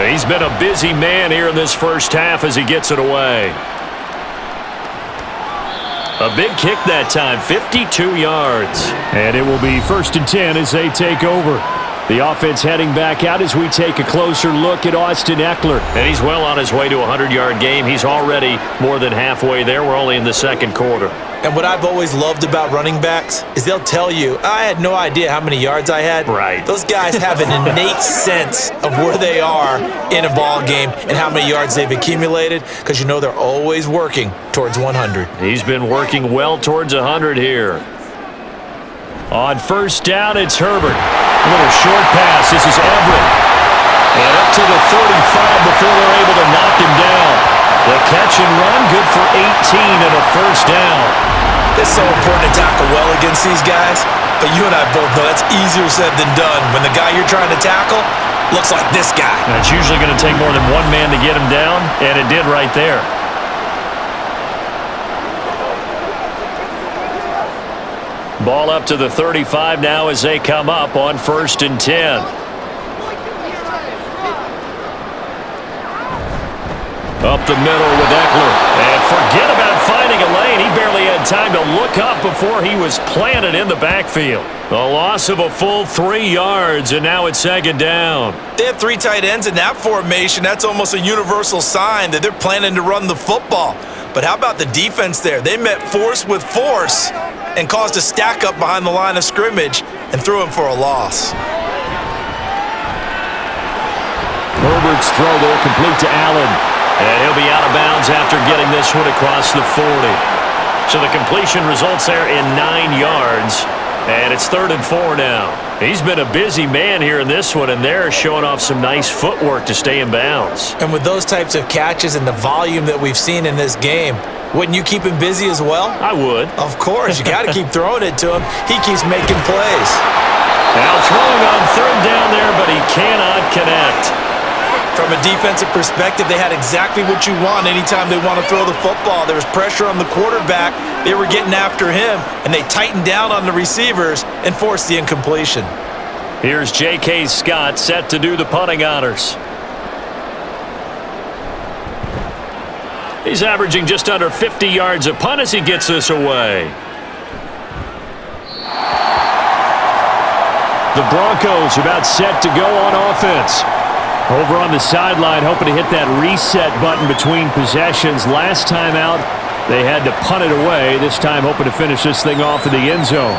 He's been a busy man here in this first half as he gets it away. A big kick that time, 52 yards. And it will be 1st and 10 as they take over. The offense heading back out as we take a closer look at Austin Eckler. And he's well on his way to a 100-yard game. He's already more than halfway there. We're only in the second quarter. And what I've always loved about running backs is they'll tell you, I had no idea how many yards I had. Right. Those guys have an innate sense of where they are in a ball game and how many yards they've accumulated, because you know they're always working towards 100. He's been working well towards 100 here. On first down, it's Herbert. A little short pass. This is Everett. And up to the 35 before they're able to knock him down. The catch and run, good for 18 and a first down. It's so important to tackle well against these guys, but you and I both know that's easier said than done when the guy you're trying to tackle looks like this guy. And it's usually going to take more than one man to get him down, and it did right there. Ball up to the 35 now as they come up on 1st and 10. Up the middle with Eckler. And forget about finding a lane. He barely had time to look up before he was planted in the backfield. The loss of a full 3 yards, and now it's 2nd down. They have 3 tight ends in that formation. That's almost a universal sign that they're planning to run the football. But how about the defense there? They met force with force and caused a stack up behind the line of scrimmage and threw him for a loss. Herbert's throw there complete to Allen. And he'll be out of bounds after getting this one across the 40. So the completion results there in 9 yards. And it's 3rd and 4 now. He's been a busy man here in this one, and they're showing off some nice footwork to stay in bounds. And with those types of catches and the volume that we've seen in this game, wouldn't you keep him busy as well? I would. Of course. You got to keep throwing it to him. He keeps making plays. Now throwing on 3rd down there, but he cannot connect. From a defensive perspective, they had exactly what you want anytime they want to throw the football. There was pressure on the quarterback. They were getting after him, and they tightened down on the receivers and forced the incompletion. Here's J.K. Scott set to do the punting honors. He's averaging just under 50 yards a punt as he gets this away. The Broncos about set to go on offense. Over on the sideline, hoping to hit that reset button between possessions. Last time out, they had to punt it away. This time, hoping to finish this thing off in the end zone.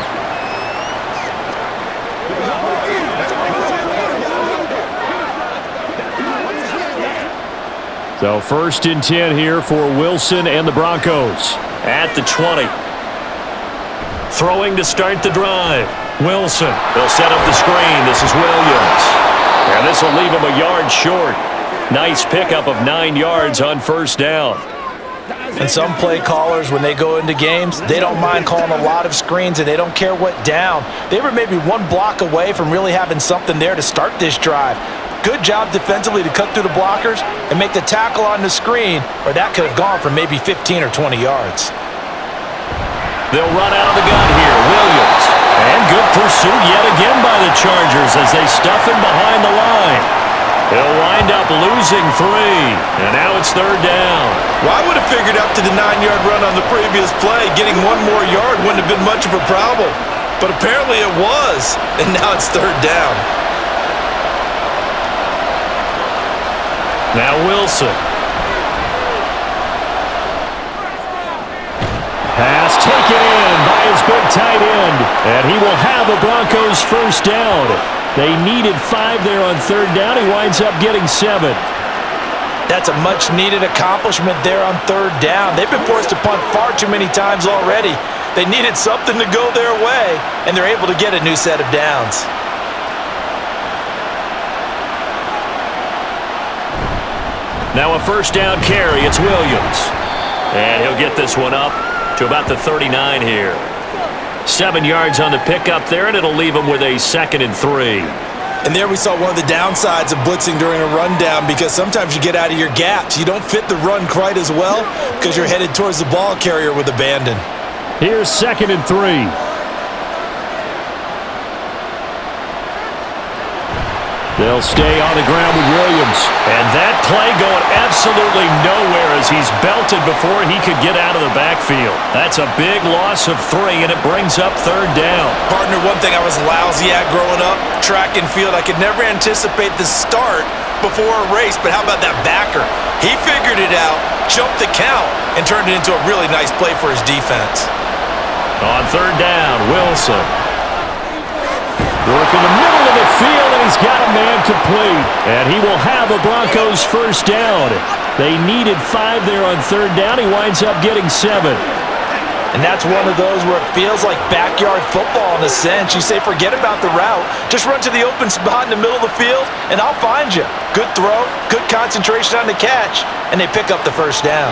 So 1st and 10 here for Wilson and the Broncos. At the 20. Throwing to start the drive. Wilson. They'll set up the screen. This is Williams. And this will leave him a yard short. Nice pickup of 9 yards on 1st down. And some play callers, when they go into games, they don't mind calling a lot of screens, and they don't care what down. They were maybe 1 block away from really having something there to start this drive. Good job defensively to cut through the blockers and make the tackle on the screen, or that could have gone for maybe 15 or 20 yards. They'll run out of the gun here. Williams. And good pursuit yet again by the Chargers as they stuff him behind the line. They'll wind up losing 3. And now it's 3rd down. Well, I would have figured up to the 9-yard run on the previous play. Getting 1 more yard wouldn't have been much of a problem. But apparently it was. And now it's 3rd down. Now Wilson. Pass taken in by his big tight end. And he will have the Broncos 1st down. They needed 5 there on 3rd down. He winds up getting 7. That's a much-needed accomplishment there on 3rd down. They've been forced to punt far too many times already. They needed something to go their way, and they're able to get a new set of downs. Now a 1st down carry. It's Williams. And he'll get this one up to about the 39 here. 7 yards on the pickup there, and it'll leave him with a 2nd and 3. And there we saw one of the downsides of blitzing during a rundown, because sometimes you get out of your gaps. You don't fit the run quite as well because you're headed towards the ball carrier with abandon. Here's 2nd and 3. They'll stay on the ground with Williams. And that play going absolutely nowhere as he's belted before he could get out of the backfield. That's a big loss of 3, and it brings up 3rd down. Partner, one thing I was lousy at growing up, track and field, I could never anticipate the start before a race, but how about that backer? He figured it out, jumped the count, and turned it into a really nice play for his defense. On 3rd down, Wilson. Work in the middle of the field, and he's got a man complete. And he will have a Broncos 1st down. They needed 5 there on 3rd down. He winds up getting 7. And that's one of those where it feels like backyard football in a sense. You say, forget about the route. Just run to the open spot in the middle of the field, and I'll find you. Good throw, good concentration on the catch, and they pick up the 1st down.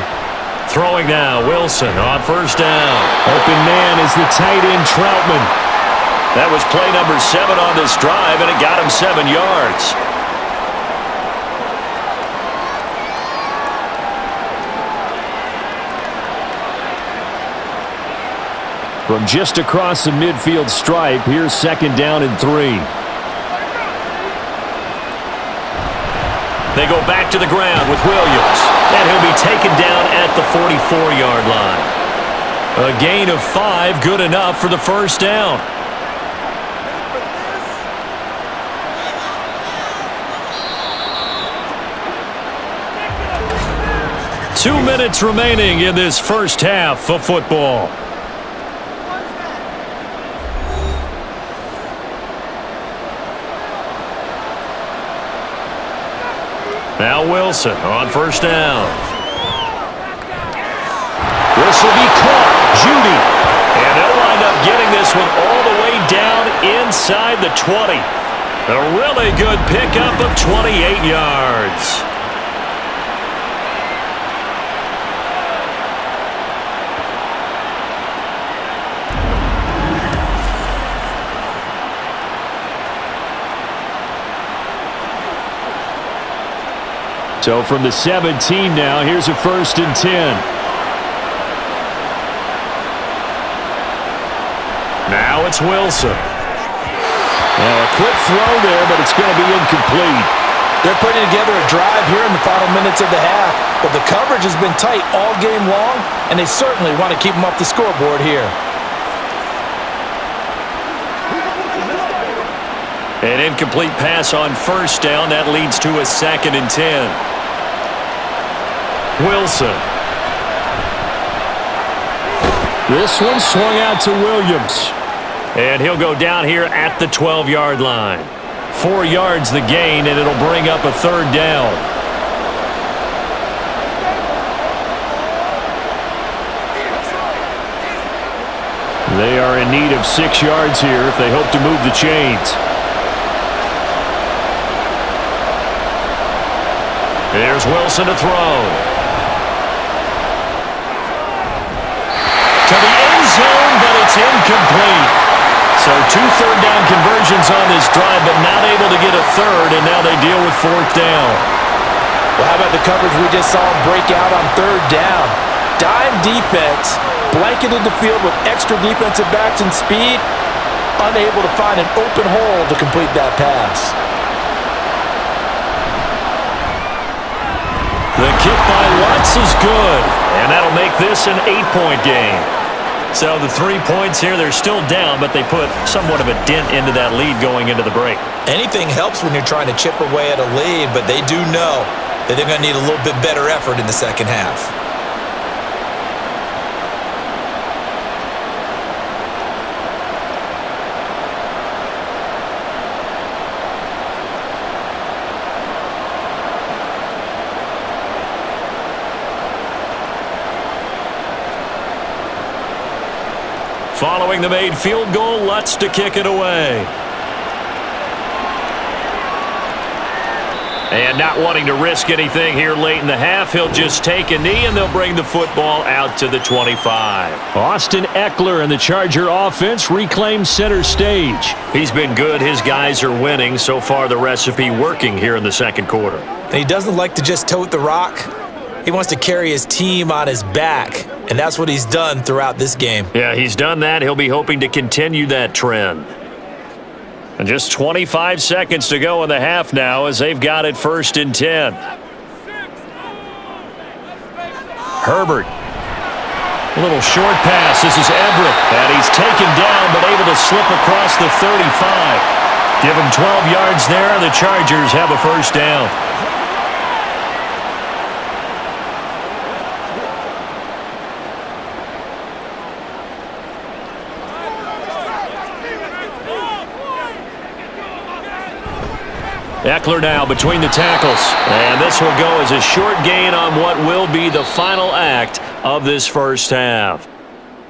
Throwing now, Wilson on 1st down. Open man is the tight end, Troutman. That was play number 7 on this drive, and it got him 7 yards. From just across the midfield stripe, here's 2nd down and 3. They go back to the ground with Williams, and he'll be taken down at the 44-yard line. A gain of 5, good enough for the 1st down. 2 minutes remaining in this 1st half of football. Now Wilson on 1st down. This will be caught. Judy. And they'll wind up getting this one all the way down inside the 20. A really good pickup of 28 yards. So from the 17 now, here's a 1st and 10. Now it's Wilson. Now a quick throw there, but it's going to be incomplete. They're putting together a drive here in the final minutes of the half, but the coverage has been tight all game long, and they certainly want to keep them off the scoreboard here. An incomplete pass on 1st down. That leads to a 2nd and 10. Wilson. This one swung out to Williams. And he'll go down here at the 12-yard line. 4 yards the gain, and it'll bring up a 3rd down. They are in need of 6 yards here if they hope to move the chains. There's Wilson to throw. To the end zone, but it's incomplete. So 2 third-down conversions on this drive, but not able to get a 3rd, and now they deal with 4th down. Well, how about the coverage we just saw break out on 3rd down? Dime defense, blanketed the field with extra defensive backs and speed, unable to find an open hole to complete that pass. The kick by Lutz is good, and that'll make this an 8-point game. So the 3 points here, they're still down, but they put somewhat of a dent into that lead going into the break. Anything helps when you're trying to chip away at a lead, but they do know that they're going to need a little bit better effort in the 2nd half. Following the made field goal, Lutz to kick it away. And not wanting to risk anything here late in the half, he'll just take a knee, and they'll bring the football out to the 25. Austin Eckler and the Charger offense reclaim center stage. He's been good. His guys are winning. So far, the recipe working here in the 2nd quarter. And he doesn't like to just tote the rock. He wants to carry his team on his back, and that's what he's done throughout this game. Yeah, he's done that. He'll be hoping to continue that trend. And just 25 seconds to go in the half now as they've got it 1st and 10. Herbert. A little short pass. This is Everett. And he's taken down but able to slip across the 35. Give him 12 yards there, and the Chargers have a 1st down. Eckler now between the tackles. And this will go as a short gain on what will be the final act of this 1st half.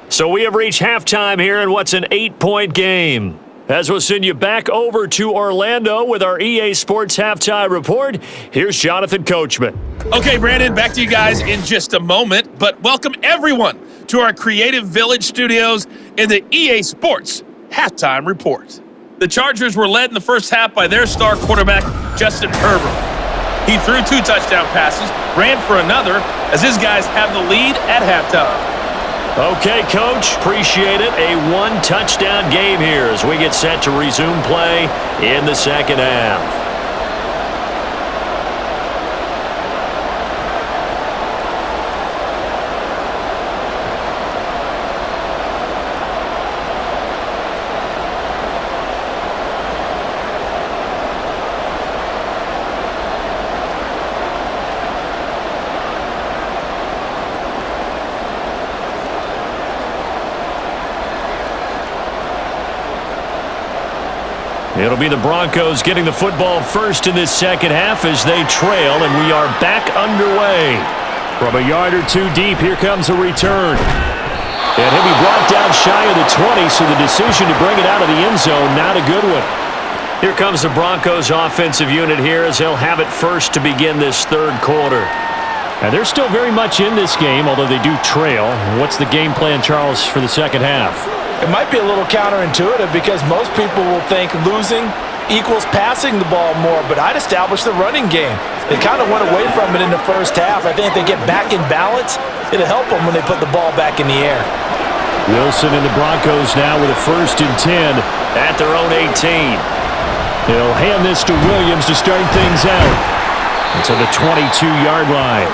So we have reached halftime here in what's an 8-point game. As we'll send you back over to Orlando with our EA Sports Halftime Report, here's Jonathan Coachman. Okay, Brandon, back to you guys in just a moment. But welcome everyone to our Creative Village studios in the EA Sports Halftime Report. The Chargers were led in the 1st half by their star quarterback, Justin Herbert. He threw 2 touchdown passes, ran for another, as his guys have the lead at halftime. Okay, Coach, appreciate it. A 1-touchdown game here as we get set to resume play in the 2nd half. It'll be the Broncos getting the football first in this 2nd half as they trail, and we are back underway. From a yard or 2 deep, here comes a return. And he'll be brought down shy of the 20, so the decision to bring it out of the end zone, not a good one. Here comes the Broncos offensive unit here as they'll have it first to begin this 3rd quarter. And they're still very much in this game, although they do trail. What's the game plan, Charles, for the 2nd half? It might be a little counterintuitive because most people will think losing equals passing the ball more, but I'd establish the running game. They kind of went away from it in the 1st half. I think if they get back in balance, it'll help them when they put the ball back in the air. Wilson and the Broncos now with a 1st and 10 at their own 18. They'll hand this to Williams to start things out. To the 22-yard line.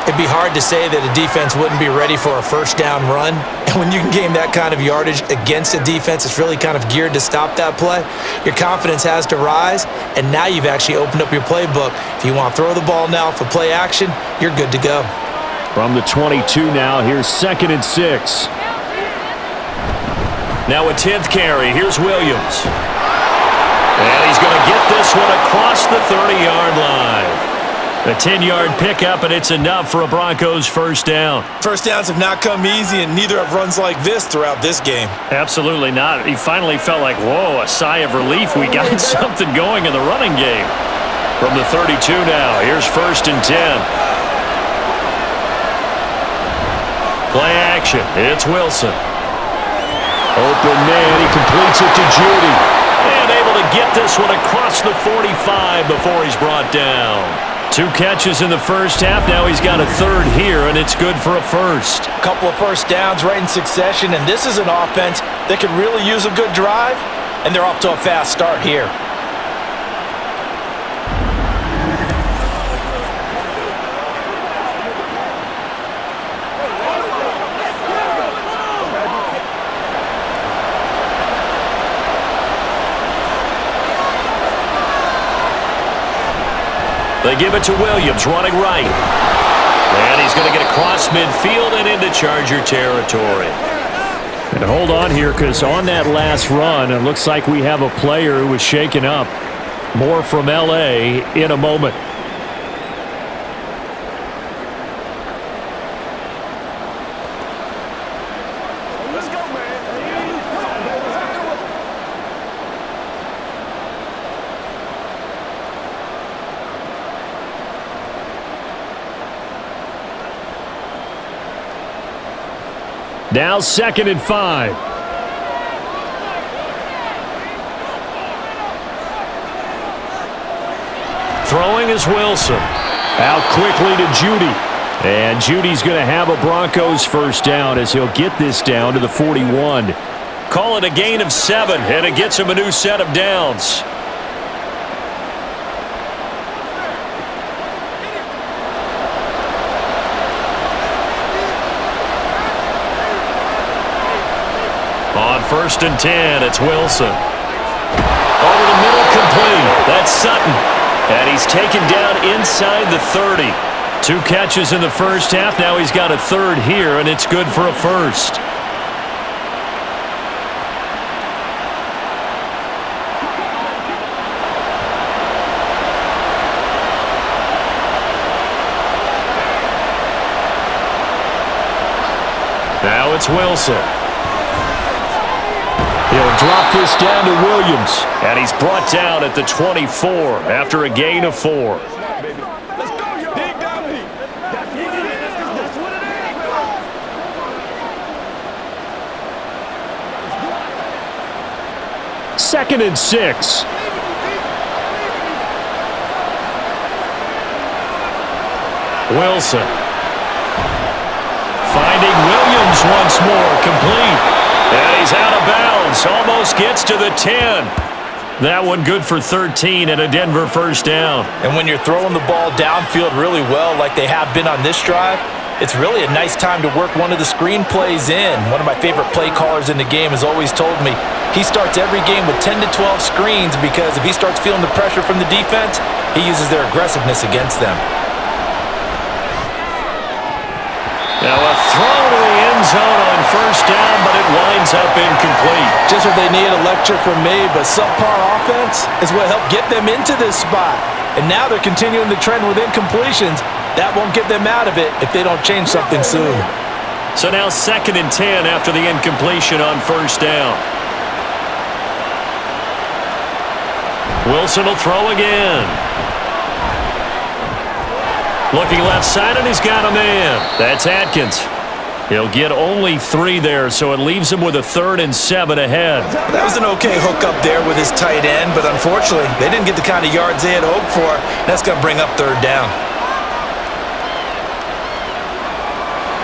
It'd be hard to say that a defense wouldn't be ready for a 1st down run. And when you can gain that kind of yardage against a defense, it's really kind of geared to stop that play. Your confidence has to rise, and now you've actually opened up your playbook. If you want to throw the ball now for play action, you're good to go. From the 22 now, here's 2nd and 6. Now a 10th carry. Here's Williams. And he's going to get this one across the 30-yard line. A 10-yard pickup, and it's enough for a Broncos 1st down. 1st downs have not come easy, and neither have runs like this throughout this game. Absolutely not. He finally felt like, whoa, a sigh of relief. We got something going in the running game. From the 32 now, here's 1st and 10. Play action. It's Wilson. Open man. He completes it to Judy. And able to get this one across the 45 before he's brought down. 2 catches in the 1st half. Now he's got a 3rd here, and it's good for a 1st. A couple of 1st downs right in succession, and this is an offense that could really use a good drive, and they're off to a fast start here. They give it to Williams, running right. And he's going to get across midfield and into Charger territory. And hold on here, because on that last run, it looks like we have a player who was shaken up. More from L.A. in a moment. Now 2nd and 5. Throwing is Wilson. Out quickly to Judy. And Judy's going to have a Broncos 1st down as he'll get this down to the 41. Call it a gain of 7, and it gets him a new set of downs. On 1st and 10, it's Wilson. Over the middle, complete. That's Sutton. And he's taken down inside the 30. 2 catches in the first half. Now he's got a 3rd here, and it's good for a 1st. Now it's Wilson. He'll drop this down to Williams. And he's brought down at the 24 after a gain of 4. Second and 6. Wilson. Finding Williams once more, complete. And he's out of bounds, almost gets to the 10. That one good for 13 and a Denver 1st down. And when you're throwing the ball downfield really well like they have been on this drive, it's really a nice time to work one of the screen plays in. One of my favorite play callers in the game has always told me he starts every game with 10 to 12 screens because if he starts feeling the pressure from the defense, he uses their aggressiveness against them. Now a throw to the end zone on 1st down, but it winds up incomplete. Just what they need, a lecture from me, but subpar offense is what helped get them into this spot. And now they're continuing the trend with incompletions. That won't get them out of it if they don't change something soon. So now 2nd and 10 after the incompletion on 1st down. Wilson will throw again. Looking left side, and he's got a man. That's Atkins. He'll get only 3 there, so it leaves him with a 3rd and 7 ahead. That was an okay hook up there with his tight end, but unfortunately, they didn't get the kind of yards they had hoped for. That's going to bring up 3rd down.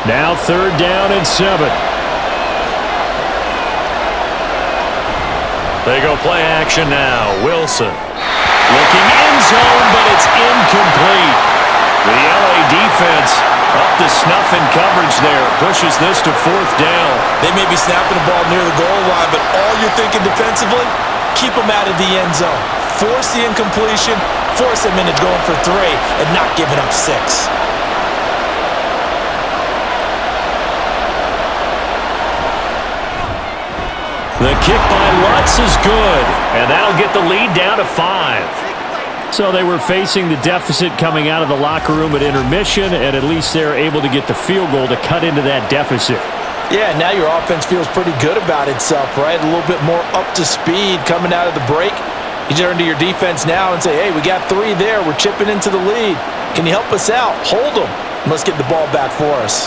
Now 3rd down and 7. They go play action now. Wilson. Looking end zone, but it's incomplete. The LA defense up to snuff in coverage there. Pushes this to 4th down. They may be snapping the ball near the goal line, but all you're thinking defensively, keep them out of the end zone. Force the incompletion, force them into going for 3, and not giving up 6. The kick by Lutz is good, and that'll get the lead down to 5. So they were facing the deficit coming out of the locker room at intermission, and at least they're able to get the field goal to cut into that deficit. Yeah, now your offense feels pretty good about itself, right? A little bit more up to speed coming out of the break. You turn to your defense now and say, hey, we got 3 there. We're chipping into the lead. Can you help us out? Hold them. Let's get the ball back for us.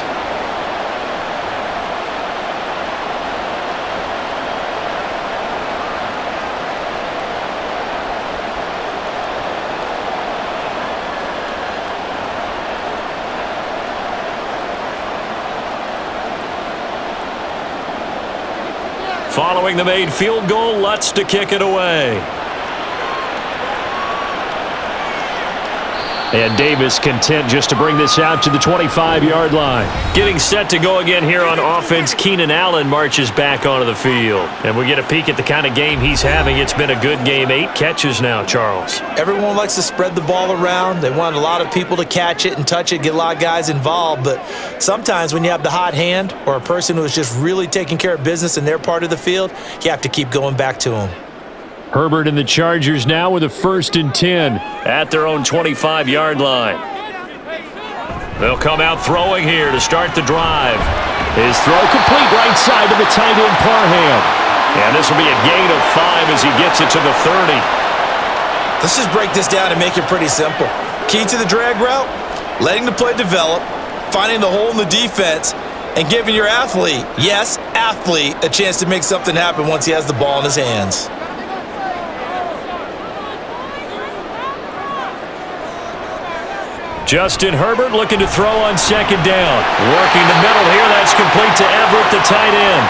Following the made field goal, Lutz to kick it away. And Davis content just to bring this out to the 25-yard line. Getting set to go again here on offense, Keenan Allen marches back onto the field. And we get a peek at the kind of game he's having. It's been a good game. 8 catches now, Charles. Everyone likes to spread the ball around. They want a lot of people to catch it and touch it, get a lot of guys involved. But sometimes when you have the hot hand or a person who is just really taking care of business in their part of the field, you have to keep going back to them. Herbert and the Chargers now with a 1st and 10 at their own 25-yard line. They'll come out throwing here to start the drive. His throw complete right side to the tight end Parham. And this will be a gain of 5 as he gets it to the 30. Let's just break this down and make it pretty simple. Key to the drag route, letting the play develop, finding the hole in the defense, and giving your athlete, yes, athlete, a chance to make something happen once he has the ball in his hands. Justin Herbert looking to throw on 2nd down. Working the middle here. That's complete to Everett, the tight end.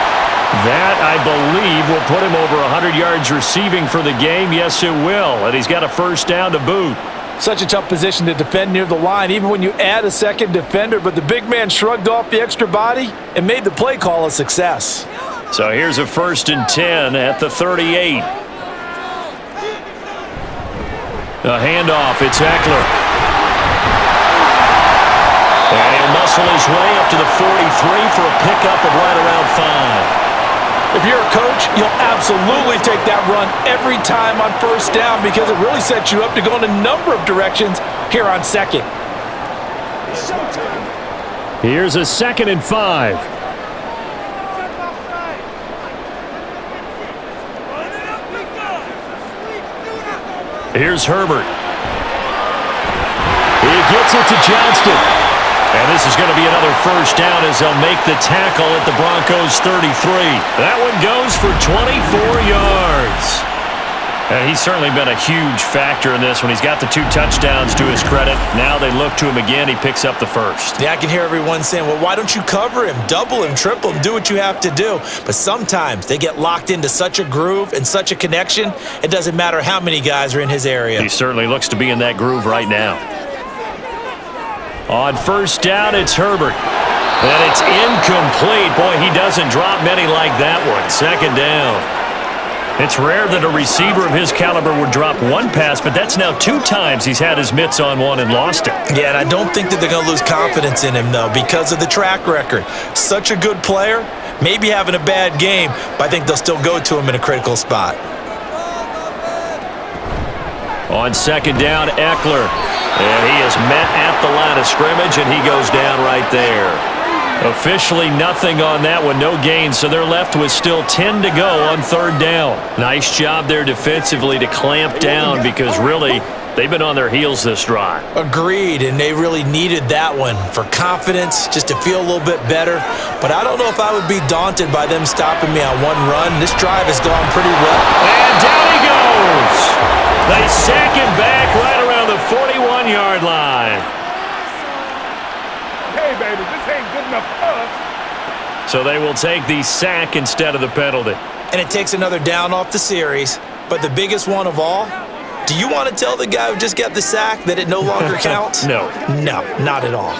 That, I believe, will put him over 100 yards receiving for the game. Yes, it will. And he's got a first down to boot. Such a tough position to defend near the line, even when you add a second defender. But the big man shrugged off the extra body and made the play call a success. So here's a 1st and 10 at the 38. A handoff. It's Eckler. And he'll muscle his way up to the 43 for a pickup of right around 5. If you're a coach, you'll absolutely take that run every time on first down because it really sets you up to go in a number of directions here on second. Here's a 2nd and 5. Here's Herbert. He gets it to Johnston. And this is going to be another first down as they'll make the tackle at the Broncos' 33. That one goes for 24 yards. And he's certainly been a huge factor in this when he's got the 2 touchdowns to his credit. Now they look to him again. He picks up the first. Yeah, I can hear everyone saying, well, why don't you cover him, double him, triple him, do what you have to do. But sometimes they get locked into such a groove and such a connection, it doesn't matter how many guys are in his area. He certainly looks to be in that groove right now. On first down, it's Herbert. And it's incomplete. Boy, he doesn't drop many like that one. 2nd down. It's rare that a receiver of his caliber would drop one pass, but that's now 2 times he's had his mitts on one and lost it. Yeah, and I don't think that they're going to lose confidence in him, though, because of the track record. Such a good player, maybe having a bad game, but I think they'll still go to him in a critical spot. On 2nd down, Eckler. And he is met at the line of scrimmage, and he goes down right there. Officially nothing on that one, no gain, so they're left with still 10 to go on 3rd down. Nice job there defensively to clamp down because really they've been on their heels this drive. Agreed, and they really needed that one for confidence, just to feel a little bit better. But I don't know if I would be daunted by them stopping me on one run. This drive has gone pretty well. And down he goes. They sack him back right around the 41-yard line. Hey, baby, this ain't good enough for us. So they will take the sack instead of the penalty. And it takes another down off the series. But the biggest one of all, do you want to tell the guy who just got the sack that it no longer counts? No. No, not at all.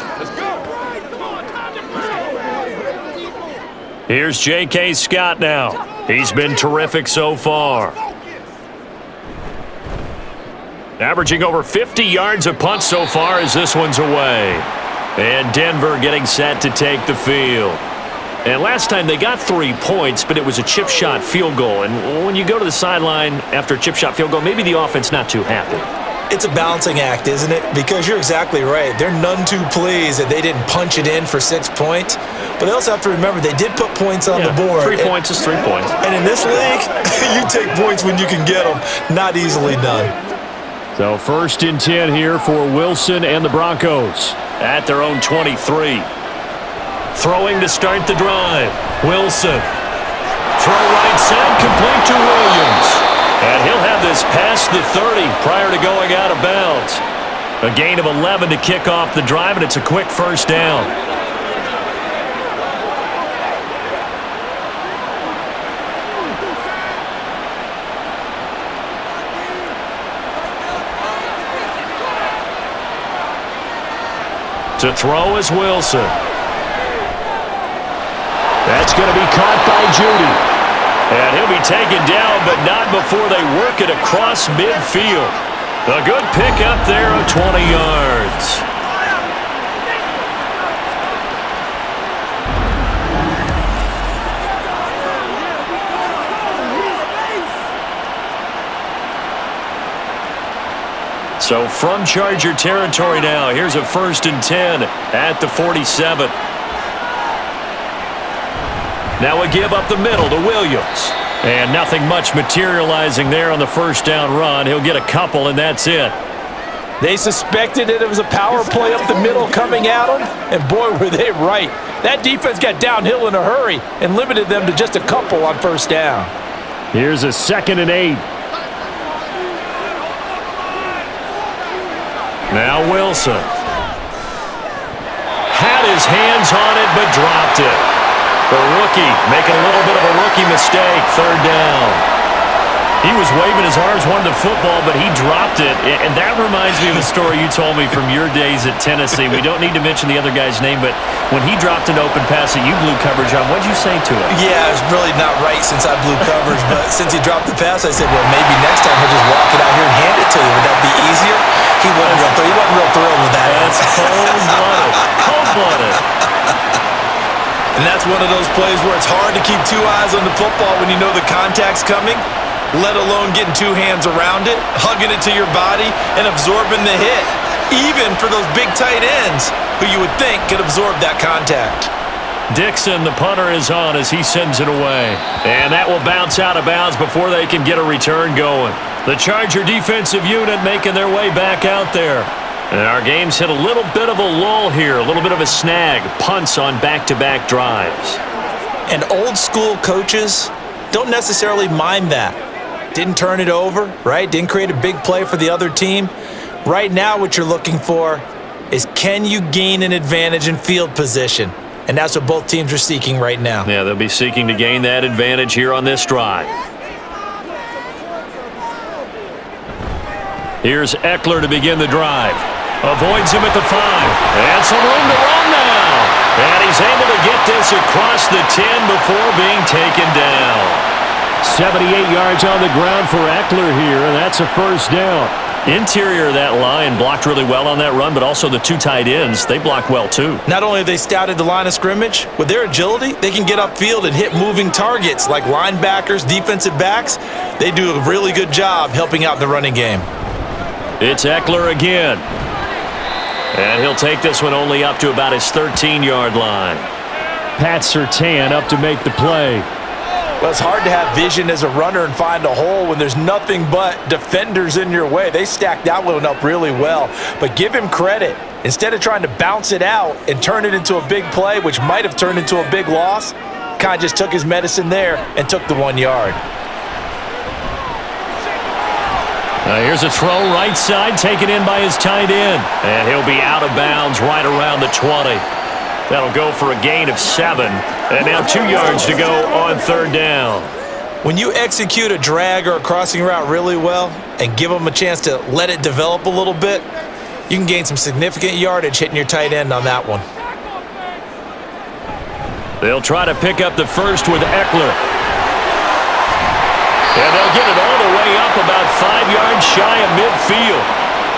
Here's J.K. Scott now. He's been terrific so far. Averaging over 50 yards a punt so far as this one's away. And Denver getting set to take the field. And last time they got 3 points, but it was a chip shot field goal. And when you go to the sideline after a chip shot field goal, maybe the offense not too happy. It's a balancing act, isn't it? Because you're exactly right. They're none too pleased that they didn't punch it in for 6 points. But they also have to remember they did put points on the board. 3 points is 3 points. And in this league, you take points when you can get them. Not easily done. So 1st and 10 here for Wilson and the Broncos at their own 23. Throwing to start the drive. Wilson. Throw right side, complete to Williams. And he'll have this past the 30 prior to going out of bounds. A gain of 11 to kick off the drive, and it's a quick first down. To throw is Wilson. That's going to be caught by Judy. And he'll be taken down, but not before they work it across midfield. A good pickup there of 20 yards. So from Charger territory now, here's a 1st and 10 at the 47. Now a give up the middle to Williams. And nothing much materializing there on the first down run. He'll get a couple, and that's it. They suspected that it was a power play up the middle coming at them, and boy, were they right. That defense got downhill in a hurry and limited them to just a couple on first down. Here's a 2nd and 8. Now Wilson. Had his hands on it, but dropped it. The rookie making a little bit of a rookie mistake. Third down. He was waving his arms, wanted the football, but he dropped it. And that reminds me of a story you told me from your days at Tennessee. We don't need to mention the other guy's name, but when he dropped an open pass that you blew coverage on, what did you say to him? Yeah, it's really not right since I blew coverage, but since he dropped the pass, I said, well, maybe next time he'll just walk it out here and hand it to you. Would that be easier? He wasn't real thrilled with that. That's cold-blooded. Cold-blooded. And that's one of those plays where it's hard to keep two eyes on the football when you know the contact's coming, let alone getting two hands around it, hugging it to your body, and absorbing the hit, even for those big tight ends who you would think could absorb that contact. Dixon, the punter, is on as he sends it away. And that will bounce out of bounds before they can get a return going. The Charger defensive unit making their way back out there. And our game's hit a little bit of a lull here, a little bit of a snag. Punts on back-to-back drives. And old-school coaches don't necessarily mind that. Didn't turn it over, right? Didn't create a big play for the other team. Right now what you're looking for is, can you gain an advantage in field position? And that's what both teams are seeking right now. Yeah, they'll be seeking to gain that advantage here on this drive. Here's Eckler to begin the drive. Avoids him at the 5. And some room to run now. And he's able to get this across the 10 before being taken down. 78 yards on the ground for Eckler here, and that's a first down. Interior of that line blocked really well on that run, but also the two tight ends, they blocked well too. Not only have they scouted the line of scrimmage, with their agility, they can get upfield and hit moving targets like linebackers, defensive backs. They do a really good job helping out the running game. It's Eckler again. And he'll take this one only up to about his 13-yard line. Pat Surtain up to make the play. Well, it's hard to have vision as a runner and find a hole when there's nothing but defenders in your way. They stacked that one up really well. But give him credit. Instead of trying to bounce it out and turn it into a big play, which might have turned into a big loss, kind of just took his medicine there and took the 1 yard. Here's a throw right side, taken in by his tight end. And he'll be out of bounds right around the 20. That'll go for a gain of 7. And now 2 yards to go on third down. When you execute a drag or a crossing route really well and give them a chance to let it develop a little bit, you can gain some significant yardage hitting your tight end on that one. They'll try to pick up the first with Eckler. And they'll get it all the way up about 5 yards shy of midfield.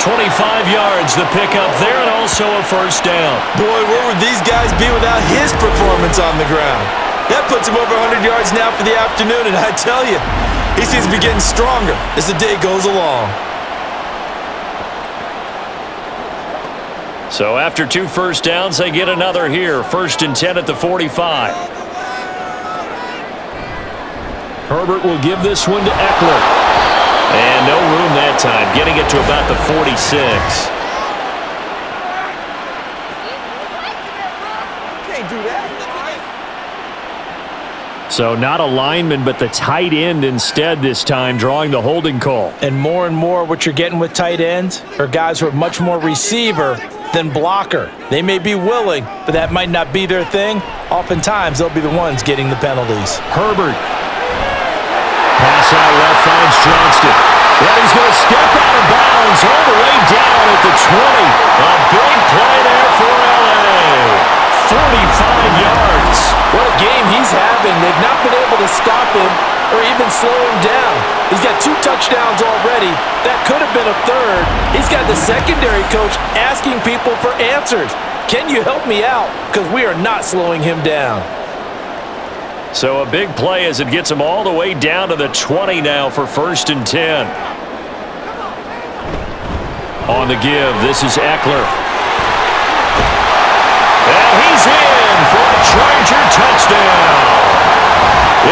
25 yards the pickup there, and also a first down. Boy, where would these guys be without his performance on the ground? That puts him over 100 yards now for the afternoon, and I tell you, he seems to be getting stronger as the day goes along. So after 2 first downs, they get another here. 1st and 10 at the 45. Herbert will give this one to Eckler. And no room that time, getting it to about the 46. Can't do that. So not a lineman, but the tight end instead this time, drawing the holding call. And more what you're getting with tight ends are guys who are much more receiver than blocker. They may be willing, but that might not be their thing. Oftentimes, they'll be the ones getting the penalties. Herbert. Pass out left, finds Johnston. And he's going to step out of bounds all the way down at the 20. A big play there for L.A. 45 yards. What a game he's having. They've not been able to stop him or even slow him down. He's got 2 touchdowns already. That could have been a third. He's got the secondary coach asking people for answers. Can you help me out? Because we are not slowing him down. So a big play as it gets him all the way down to the 20 now for 1st and 10. On the give, this is Eckler. And he's in for a Charger touchdown.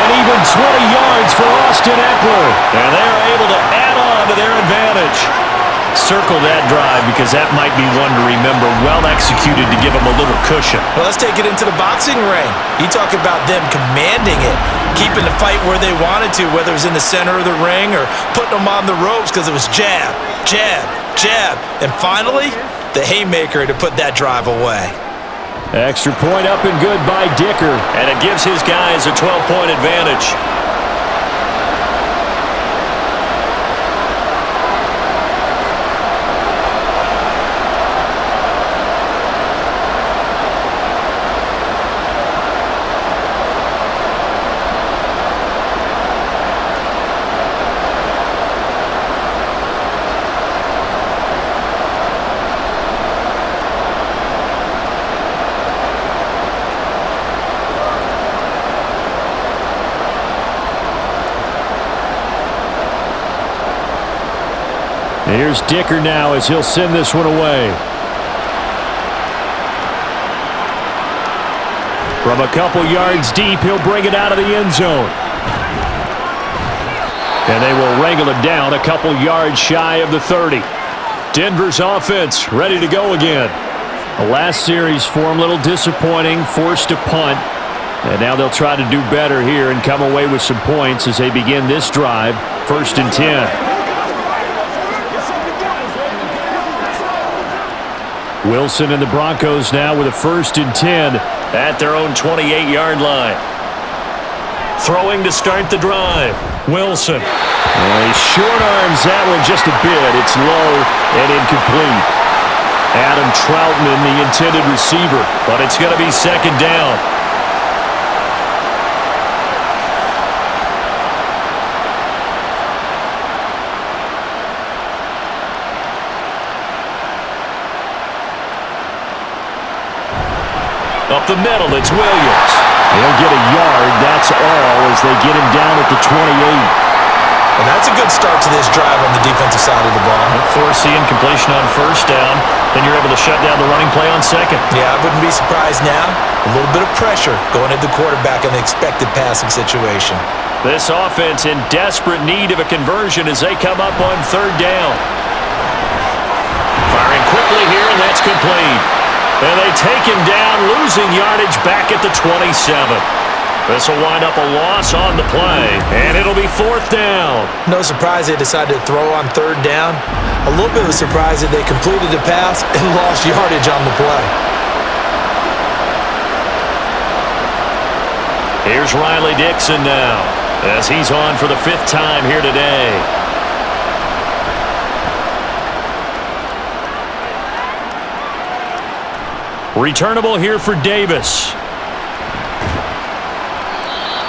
And even 20 yards for Austin Eckler. And they're able to add on to their advantage. Circle that drive because that might be one to remember. Well executed to give them a little cushion. Well, let's take it into the boxing ring. You talk about them commanding it, keeping the fight where they wanted to, whether it was in the center of the ring or putting them on the ropes because it was jab, jab, jab. And finally, the haymaker to put that drive away. Extra point up and good by Dicker. And it gives his guys a 12-point advantage. Here's Dicker now as he'll send this one away. From a couple yards deep, he'll bring it out of the end zone. And they will wrangle it down a couple yards shy of the 30. Denver's offense ready to go again. The last series for him, a little disappointing, forced a punt. And now they'll try to do better here and come away with some points as they begin this drive, 1st and 10. Wilson and the Broncos now with a 1st and 10 at their own 28-yard line. Throwing to start the drive. Wilson. And he short arms that one just a bit. It's low and incomplete. Adam Troutman, the intended receiver, but it's going to be 2nd down. Up the middle, it's Williams. He'll get a yard, that's all, as they get him down at the 28. And that's a good start to this drive on the defensive side of the ball. Force the incompletion on 1st down, then you're able to shut down the running play on 2nd. Yeah, I wouldn't be surprised now. A little bit of pressure going at the quarterback in the expected passing situation. This offense in desperate need of a conversion as they come up on 3rd down. Firing quickly here, and that's complete. And they take him down, losing yardage back at the 27. This will wind up a loss on the play, and it'll be 4th down. No surprise they decided to throw on 3rd down. A little bit of a surprise that they completed the pass and lost yardage on the play. Here's Riley Dixon now, as he's on for the 5th time here today. Returnable here for Davis.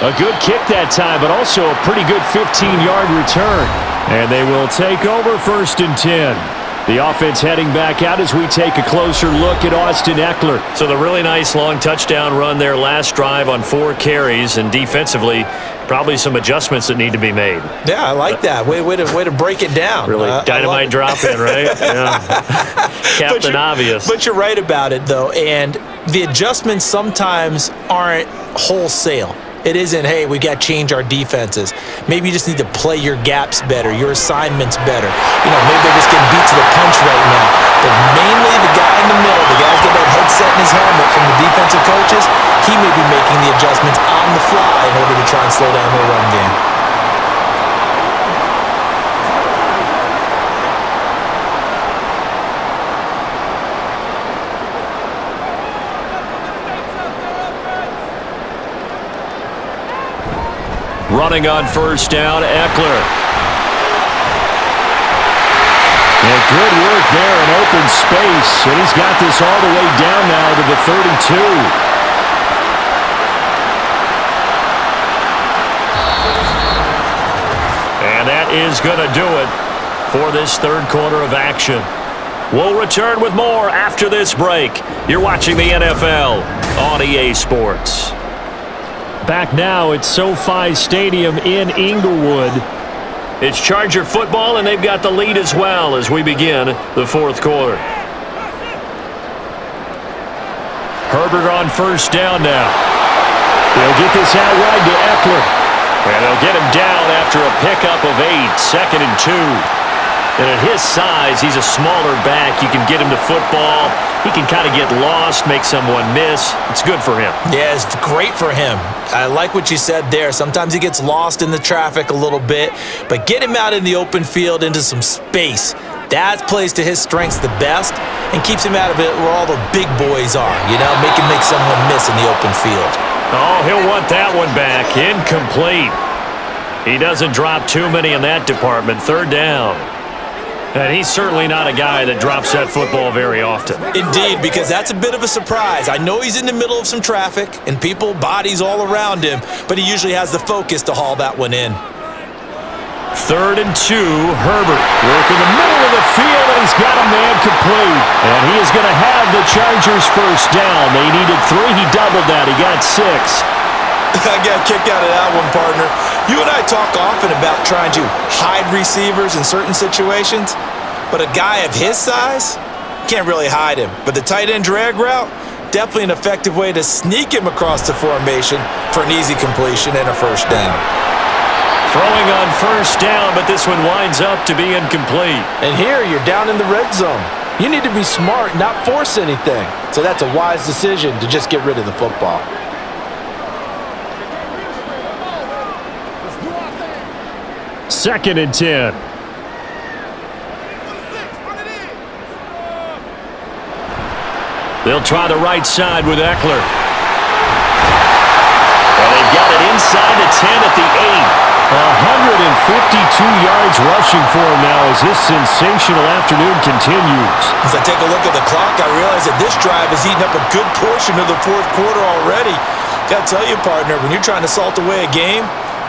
A good kick that time, but also a pretty good 15-yard return. And they will take over 1st and 10. The offense heading back out as we take a closer look at Austin Eckler. So the really nice long touchdown run there last drive on 4 carries, and defensively, probably some adjustments that need to be made. Yeah, I like that. Way to break it down. Really dynamite drop in, right? Yeah. Captain Obvious. But you're right about it, though, and the adjustments sometimes aren't wholesale. It isn't, hey, we got to change our defenses. Maybe you just need to play your gaps better, your assignments better. You know, maybe they're just getting beat to the punch right now. But mainly the guy in the middle, the guy's got that headset in his helmet from the defensive coaches, he may be making the adjustments on the fly in order to try and slow down their run game. Running on 1st down, Eckler. And good work there in open space. And he's got this all the way down now to the 32. And that is going to do it for this 3rd quarter of action. We'll return with more after this break. You're watching the NFL on EA Sports. Back now at SoFi Stadium in Inglewood. It's Charger football, and they've got the lead as well as we begin the 4th quarter. Herbert on 1st down now. They'll get this out wide to Eckler. And they'll get him down after a pickup of 8, 2nd and 2. And at his size, he's a smaller back. You can get him to football. He can kind of get lost, make someone miss. It's good for him. Yeah, it's great for him. I like what you said there. Sometimes he gets lost in the traffic a little bit, but get him out in the open field into some space. That plays to his strengths the best and keeps him out of it where all the big boys are, make him make someone miss in the open field. Oh, he'll want that one back. Incomplete. He doesn't drop too many in that department. Third down. And he's certainly not a guy that drops that football very often. Indeed, because that's a bit of a surprise. I know he's in the middle of some traffic and people, bodies all around him, but he usually has the focus to haul that one in. 3rd and 2, Herbert working the middle of the field, and he's got a man complete. And he is going to have the Chargers first down. They needed 3. He doubled that. He got 6. I got a kick out of that one, partner. You and I talk often about trying to hide receivers in certain situations, but a guy of his size, can't really hide him. But the tight end drag route, definitely an effective way to sneak him across the formation for an easy completion and a first down. Throwing on first down, but this one winds up to be incomplete. And here you're down in the red zone. You need to be smart, not force anything. So that's a wise decision to just get rid of the football. Second and 10. They'll try the right side with Eckler. And they've got it inside the 10 at the 8. 152 yards rushing for him now as this sensational afternoon continues. As I take a look at the clock, I realize that this drive has eaten up a good portion of the fourth quarter already. Got to tell you, partner, when you're trying to salt away a game,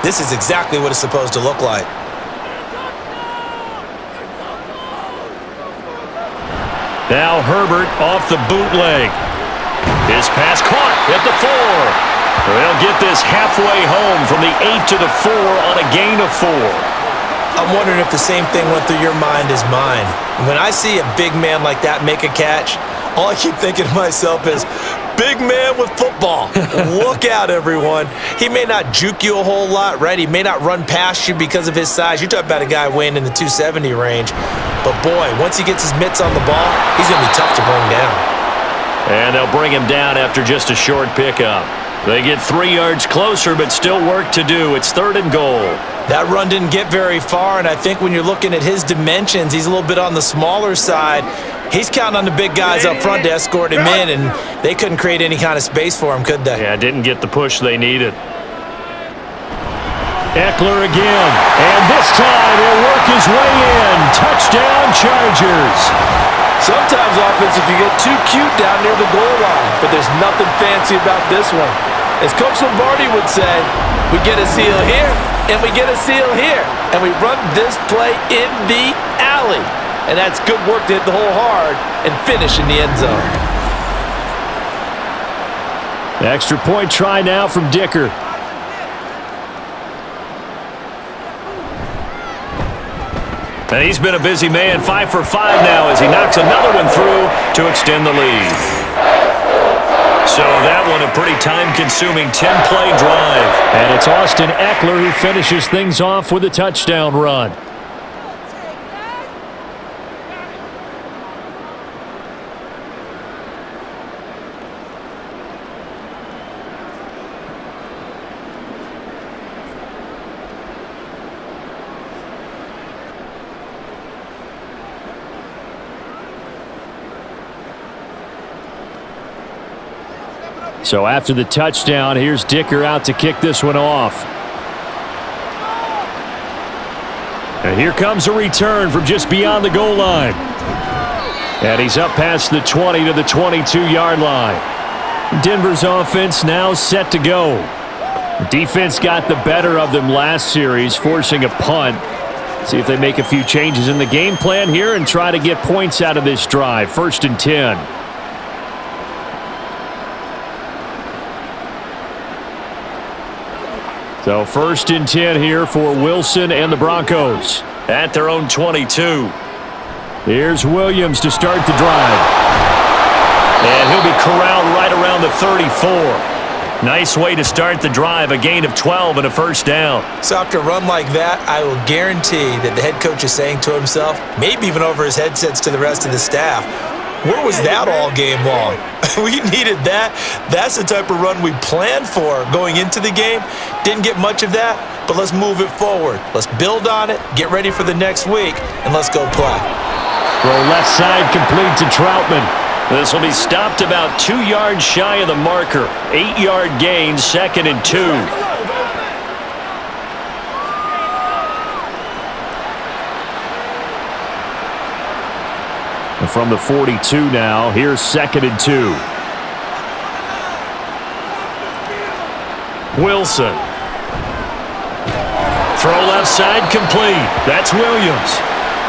this is exactly what it's supposed to look like. Now Herbert off the bootleg. His pass caught at the 4. They'll get this halfway home from the 8 to the 4 on a gain of 4. I'm wondering if the same thing went through your mind as mine. When I see a big man like that make a catch, all I keep thinking to myself is, big man with football. Look out, everyone. He may not juke you a whole lot, right? He may not run past you because of his size. You're talking about a guy weighing in the 270 range. But, boy, once he gets his mitts on the ball, he's going to be tough to bring down. And they'll bring him down after just a short pickup. They get 3 yards closer, but still work to do. It's 3rd and goal. That run didn't get very far, and I think when you're looking at his dimensions, he's a little bit on the smaller side. He's counting on the big guys up front to escort him in, and they couldn't create any kind of space for him, could they? Yeah, didn't get the push they needed. Eckler again, and this time he'll work his way in. Touchdown, Chargers. Sometimes offense, if you get too cute down near the goal line, but there's nothing fancy about this one. As Coach Lombardi would say, we get a seal here, and we get a seal here, and we run this play in the alley. And that's good work to hit the hole hard and finish in the end zone. The extra point try now from Dicker. And he's been a busy man, 5 for 5 now as he knocks another one through to extend the lead. So that one a pretty time-consuming 10-play drive. And it's Austin Eckler who finishes things off with a touchdown run. So after the touchdown, here's Dicker out to kick this one off. And here comes a return from just beyond the goal line. And he's up past the 20 to the 22-yard line. Denver's offense now set to go. The defense got the better of them last series, forcing a punt. See if they make a few changes in the game plan here and try to get points out of this drive. 1st and 10. So 1st and 10 here for Wilson and the Broncos at their own 22. Here's Williams to start the drive. And he'll be corralled right around the 34. Nice way to start the drive, a gain of 12 and a first down. So after a run like that, I will guarantee that the head coach is saying to himself, maybe even over his headsets to the rest of the staff, where was that all game long? We needed that. That's the type of run we planned for going into the game. Didn't get much of that, but let's move it forward. Let's build on it, get ready for the next week, and let's go play. Throw left side complete to Troutman. This will be stopped about 2 yards shy of the marker. 8-yard gain, 2nd and 2. And from the 42 now, here's 2nd and 2. Wilson. Throw left side complete. That's Williams.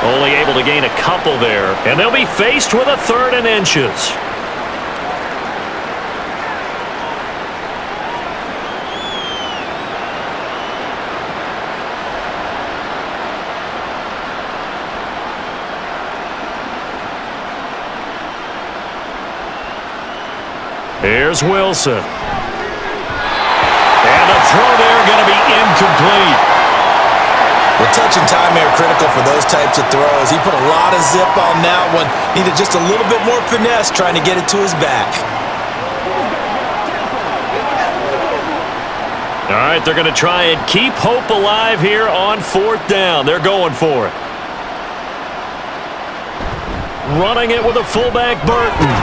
Only able to gain a couple there. And they'll be faced with a 3rd and inches. Here's Wilson. And the throw there going to be incomplete. Well, touch and time are critical for those types of throws. He put a lot of zip on that one. Needed just a little bit more finesse trying to get it to his back. All right, they're going to try and keep hope alive here on 4th down. They're going for it. Running it with a fullback, Burton.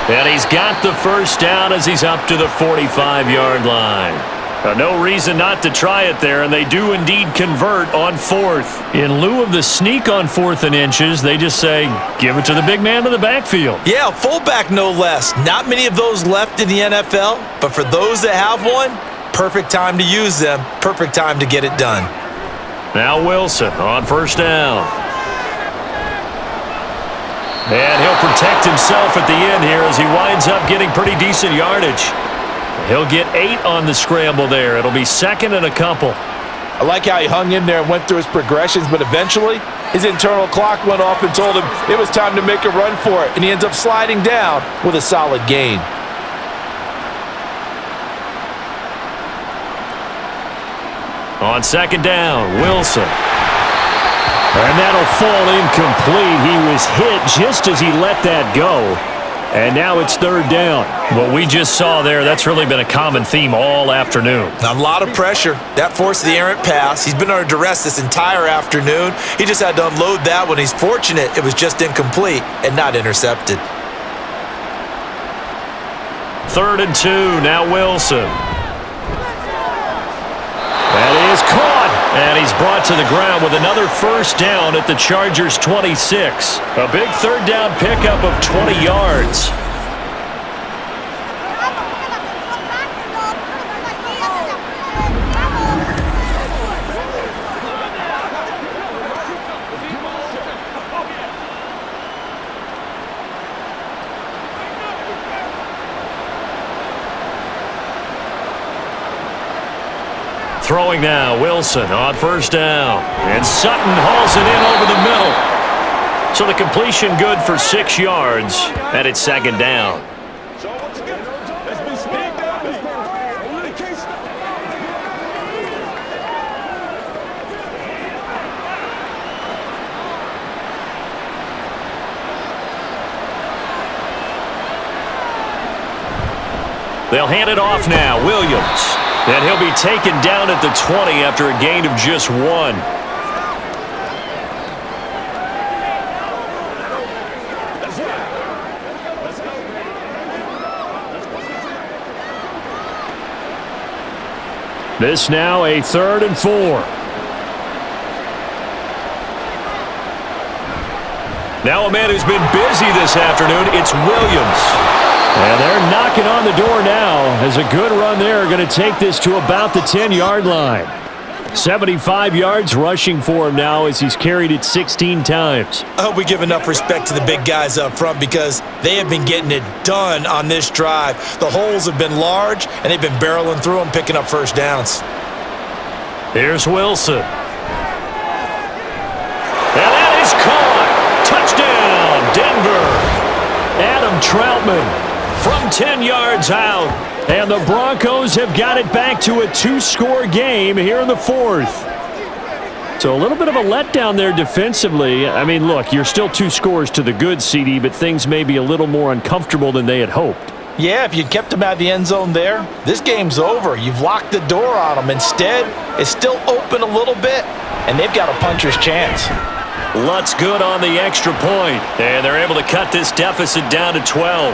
And he's got the 1st down as he's up to the 45-yard line. No reason not to try it there, and they do indeed convert on 4th. In lieu of the sneak on 4th and inches, they just say, give it to the big man in the backfield. Yeah, fullback no less. Not many of those left in the NFL, but for those that have one, perfect time to use them, perfect time to get it done. Now Wilson on 1st down. And he'll protect himself at the end here as he winds up getting pretty decent yardage. He'll get 8 on the scramble there. It'll be 2nd and a couple. I like how he hung in there and went through his progressions, but eventually his internal clock went off and told him it was time to make a run for it, and he ends up sliding down with a solid gain. On 2nd down, Wilson. And that'll fall incomplete. He was hit just as he let that go. And now it's 3rd down. What we just saw there, that's really been a common theme all afternoon. A lot of pressure. That forced the errant pass. He's been under duress this entire afternoon. He just had to unload that one. He's fortunate it was just incomplete and not intercepted. 3rd and 2, now Wilson. That is caught, and he's brought to the ground with another 1st down at the Chargers' 26. A big 3rd down pickup of 20 yards. Throwing now, Wilson on 1st down. And Sutton hauls it in over the middle. So the completion good for 6 yards, and it's 2nd down. They'll hand it off now, Williams. And he'll be taken down at the 20 after a gain of just 1. This now a 3rd and 4. Now a man who's been busy this afternoon, it's Williams. And they're knocking on the door now as a good run there going to take this to about the 10-yard line. 75 yards rushing for him now as he's carried it 16 times. I hope we give enough respect to the big guys up front because they have been getting it done on this drive. The holes have been large, and they've been barreling through them, picking up 1st downs. Here's Wilson. And that is caught. Touchdown, Denver. Adam Troutman from 10 yards out. And the Broncos have got it back to a 2-score game here in the 4th. So a little bit of a letdown there defensively. I mean, look, you're still 2 scores to the good, CD, but things may be a little more uncomfortable than they had hoped. Yeah, if you'd kept them out of the end zone there, this game's over. You've locked the door on them. Instead, it's still open a little bit, and they've got a puncher's chance. Lutz good on the extra point. And they're able to cut this deficit down to 12.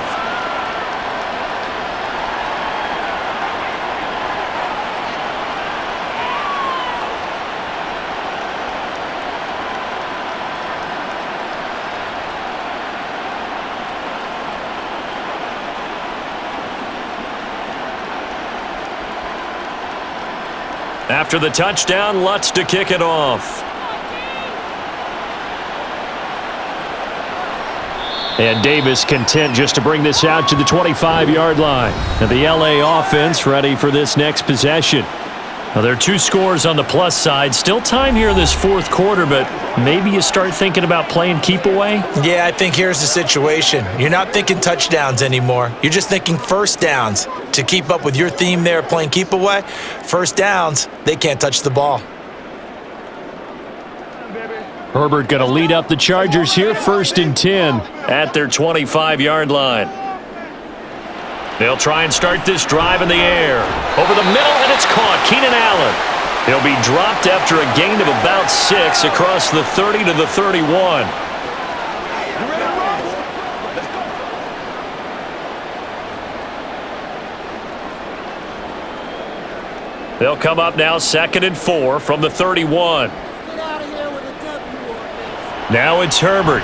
After the touchdown, Lutz to kick it off. And Davis content just to bring this out to the 25-yard line. And the LA offense ready for this next possession. Now, there are 2 scores on the plus side. Still time here in this fourth quarter, but maybe you start thinking about playing keep away? Yeah, I think here's the situation. You're not thinking touchdowns anymore. You're just thinking first downs. To keep up with your theme there, playing keep away, first downs, they can't touch the ball. Herbert going to lead up the Chargers here, 1st and 10 at their 25-yard line. They'll try and start this drive in the air. Over the middle, and it's caught. Keenan Allen. He'll be dropped after a gain of about 6 across the 30 to the 31. They'll come up now 2nd and 4 from the 31. Now it's Herbert.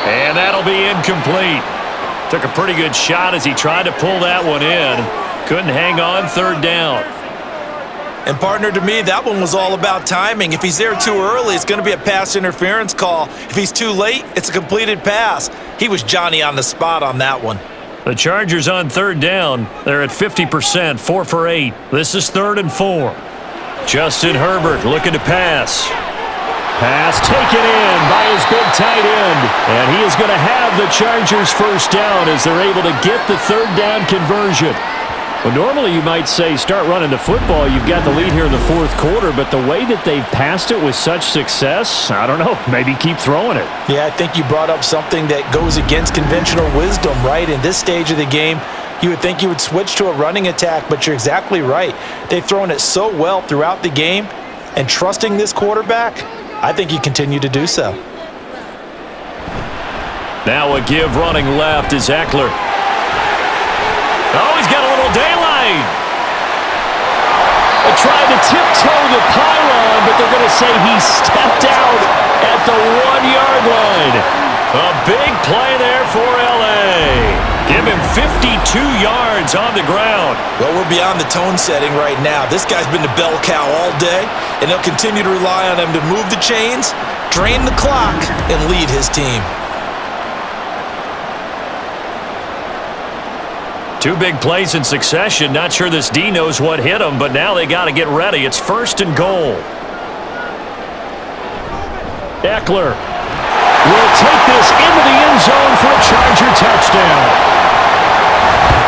And that'll be incomplete. Took a pretty good shot as he tried to pull that one in. Couldn't hang on, 3rd down. And partner, to me, that one was all about timing. If he's there too early, it's going to be a pass interference call. If he's too late, it's a completed pass. He was Johnny on the spot on that one. The Chargers on 3rd down. They're at 50%, 4 for 8. This is 3rd and 4. Justin Herbert looking to pass. Pass taken in by his big tight end. And he is going to have the Chargers first down as they're able to get the 3rd down conversion. Well, normally you might say start running the football. You've got the lead here in the fourth quarter, but the way that they've passed it with such success, I don't know, maybe keep throwing it. Yeah, I think you brought up something that goes against conventional wisdom, right? In this stage of the game, you would think you would switch to a running attack, but you're exactly right. They've thrown it so well throughout the game, and trusting this quarterback, I think you continue to do so. Now a give running left is Eckler. Oh, he's got a little daylight. They tried to tiptoe the pylon, but they're going to say he stepped out at the 1-yard line. A big play there for L.A. Give him 52 yards on the ground. Well, we're beyond the tone setting right now. This guy's been the bell cow all day, and they'll continue to rely on him to move the chains, drain the clock, and lead his team. 2 big plays in succession. Not sure this D knows what hit him, but now they got to get ready. It's 1st and goal. Eckler will take this into the end zone for a Charger touchdown.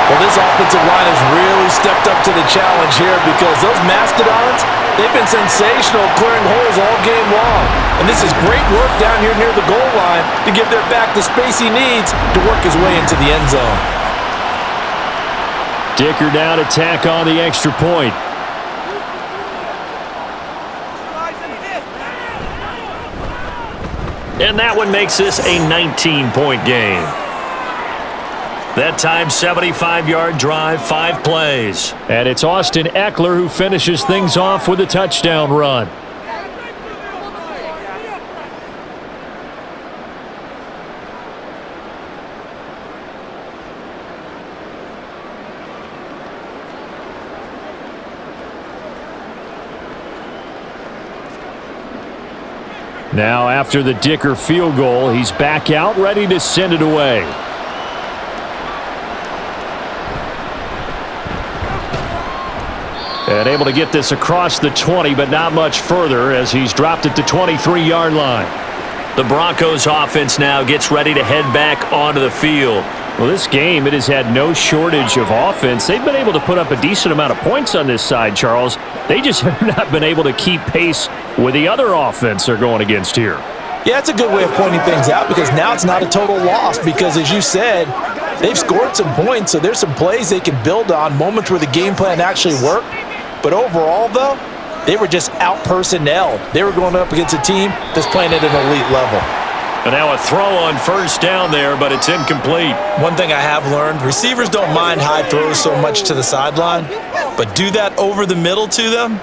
Well, this offensive line has really stepped up to the challenge here because those Mastodons, they've been sensational clearing holes all game long. And this is great work down here near the goal line to give their back the space he needs to work his way into the end zone. Dicker down to tack on the extra point. And that one makes this a 19-point game. That time, 75-yard drive, 5 plays. And it's Austin Eckler who finishes things off with a touchdown run. Now, after the Dicker field goal, he's back out, ready to send it away. And able to get this across the 20, but not much further as he's dropped at the 23-yard line. The Broncos offense now gets ready to head back onto the field. Well, this game, it has had no shortage of offense. They've been able to put up a decent amount of points on this side, Charles. They just have not been able to keep pace with the other offense they're going against here. Yeah, it's a good way of pointing things out because now it's not a total loss because, as you said, they've scored some points, so there's some plays they can build on, moments where the game plan actually worked. But overall, though, They were just out-personnelled. They were going up against a team that's playing at an elite level. And now a throw on first down there, but it's incomplete. One thing I have learned, receivers don't mind high throws so much to the sideline, but do that over the middle to them,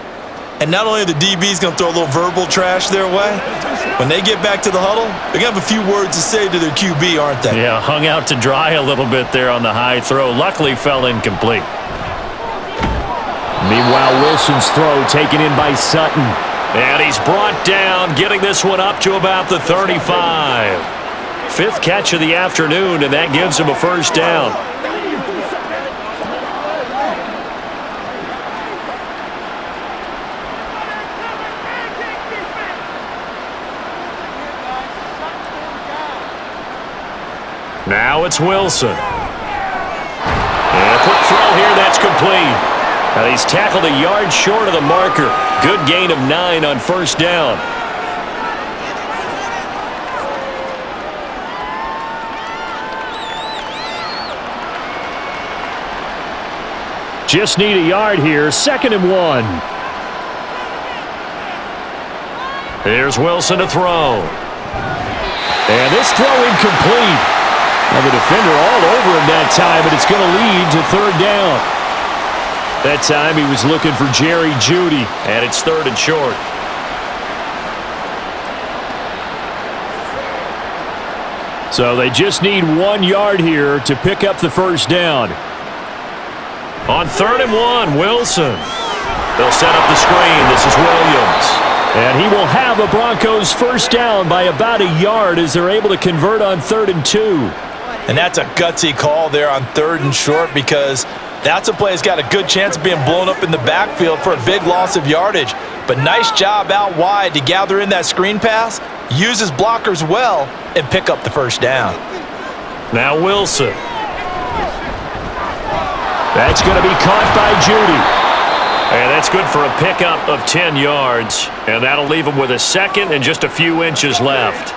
and not only are the DBs going to throw a little verbal trash their way, when they get back to the huddle, they're going to have a few words to say to their QB, aren't they? Yeah, hung out to dry a little bit there on the high throw. Luckily fell incomplete. Meanwhile, Wilson's throw taken in by Sutton. And he's brought down, getting this one up to about the 35. Fifth catch of the afternoon, and that gives him a first down. Now it's Wilson. And a quick throw here, that's complete. Now he's tackled a yard short of the marker. Good gain of 9 on first down. Just need a yard here. 2nd and 1. Here's Wilson to throw. And this throw incomplete. Now the defender all over him that time, but it's going to lead to 3rd down. That time he was looking for Jerry Jeudy, and it's 3rd and short. So they just need 1 yard here to pick up the first down. On 3rd and 1, Wilson. They'll set up the screen. This is Williams. And he will have a Broncos first down by about a yard as they're able to convert on 3rd and 2. And that's a gutsy call there on 3rd and short, because that's a play that's got a good chance of being blown up in the backfield for a big loss of yardage. But nice job out wide to gather in that screen pass, use his blockers well, and pick up the first down. Now Wilson. That's going to be caught by Jeudy. And that's good for a pickup of 10 yards. And that'll leave him with a 2nd and just a few inches left.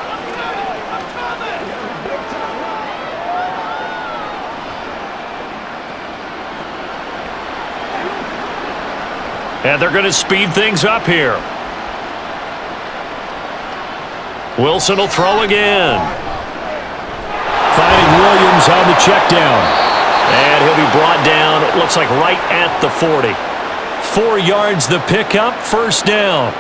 And they're going to speed things up here. Wilson will throw again. Finding Williams on the check down. And he'll be brought down, it looks like right at the 40. 4 yards the pickup, first down.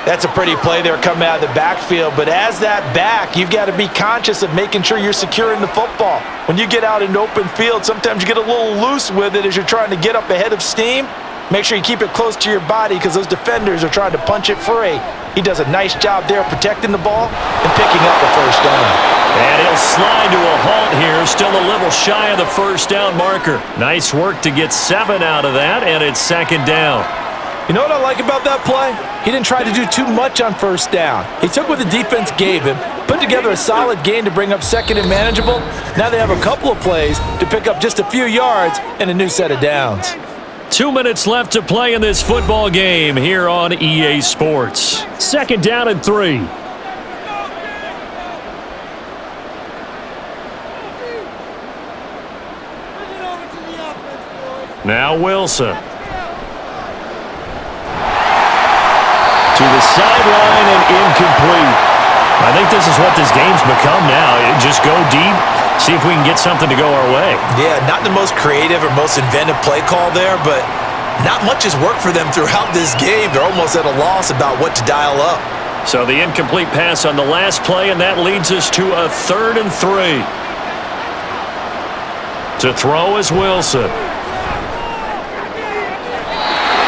That's a pretty play there coming out of the backfield, but as that back, you've got to be conscious of making sure you're securing the football. When you get out in open field, sometimes you get a little loose with it as you're trying to get up ahead of steam. Make sure you keep it close to your body because those defenders are trying to punch it free. He does a nice job there protecting the ball and picking up the first down. And he'll slide to a halt here, still a little shy of the first down marker. Nice work to get 7 out of that, and it's 2nd down. You know what I like about that play? He didn't try to do too much on first down. He took what the defense gave him, put together a solid gain to bring up 2nd and manageable. Now they have a couple of plays to pick up just a few yards and a new set of downs. 2 minutes left to play in this football game here on EA Sports. 2nd down and 3. Now Wilson. To the sideline and incomplete. I think this is what this game's become now. Just go deep, see if we can get something to go our way. Yeah, not the most creative or most inventive play call there, but not much has worked for them throughout this game. They're almost at a loss about what to dial up. So the incomplete pass on the last play, and that leads us to a 3rd and 3. To throw is Wilson.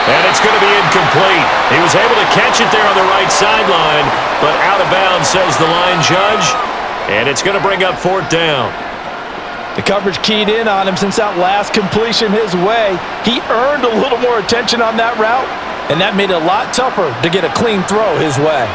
And it's going to be incomplete. He was able to catch it there on the right sideline, but out of bounds, says the line judge. And it's going to bring up 4th down. The coverage keyed in on him since that last completion his way. He earned a little more attention on that route, and that made it a lot tougher to get a clean throw his way.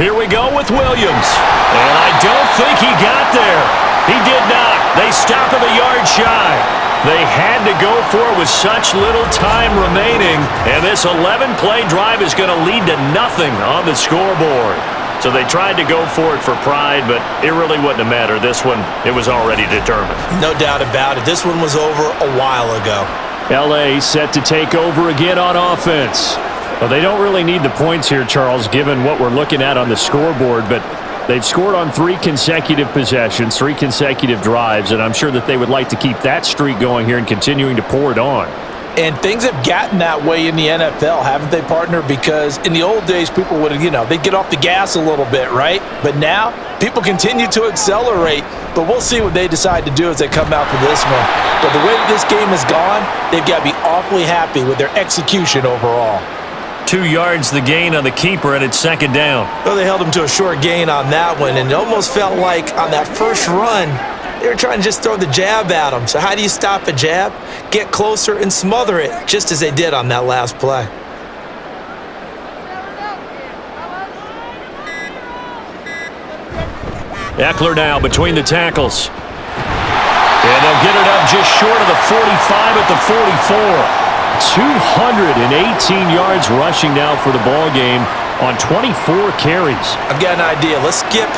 Here we go with Williams. And I don't think he got there. He did not. They stop him a yard shy. They had to go for it with such little time remaining. And this 11-play drive is going to lead to nothing on the scoreboard. So they tried to go for it for pride, but it really wouldn't have mattered. This one, it was already determined. No doubt about it. This one was over a while ago. LA set to take over again on offense. Well, they don't really need the points here, Charles, given what we're looking at on the scoreboard, but they've scored on 3 consecutive possessions, 3 consecutive drives, and I'm sure that they would like to keep that streak going here and continuing to pour it on. And things have gotten that way in the NFL, haven't they, partner? Because in the old days, people would, they'd get off the gas a little bit, right? But now, people continue to accelerate. But we'll see what they decide to do as they come out for this one. But the way this game has gone, they've got to be awfully happy with their execution overall. 2 yards the gain on the keeper, and it's second down. Well, they held him to a short gain on that one, and it almost felt like on that first run, they were trying to just throw the jab at him. So how do you stop a jab? Get closer and smother it, just as they did on that last play. Eckler now between the tackles. And they'll get it up just short of the 45 at the 44. 218 yards rushing now for the ball game on 24 carries. I've got an idea. Let's skip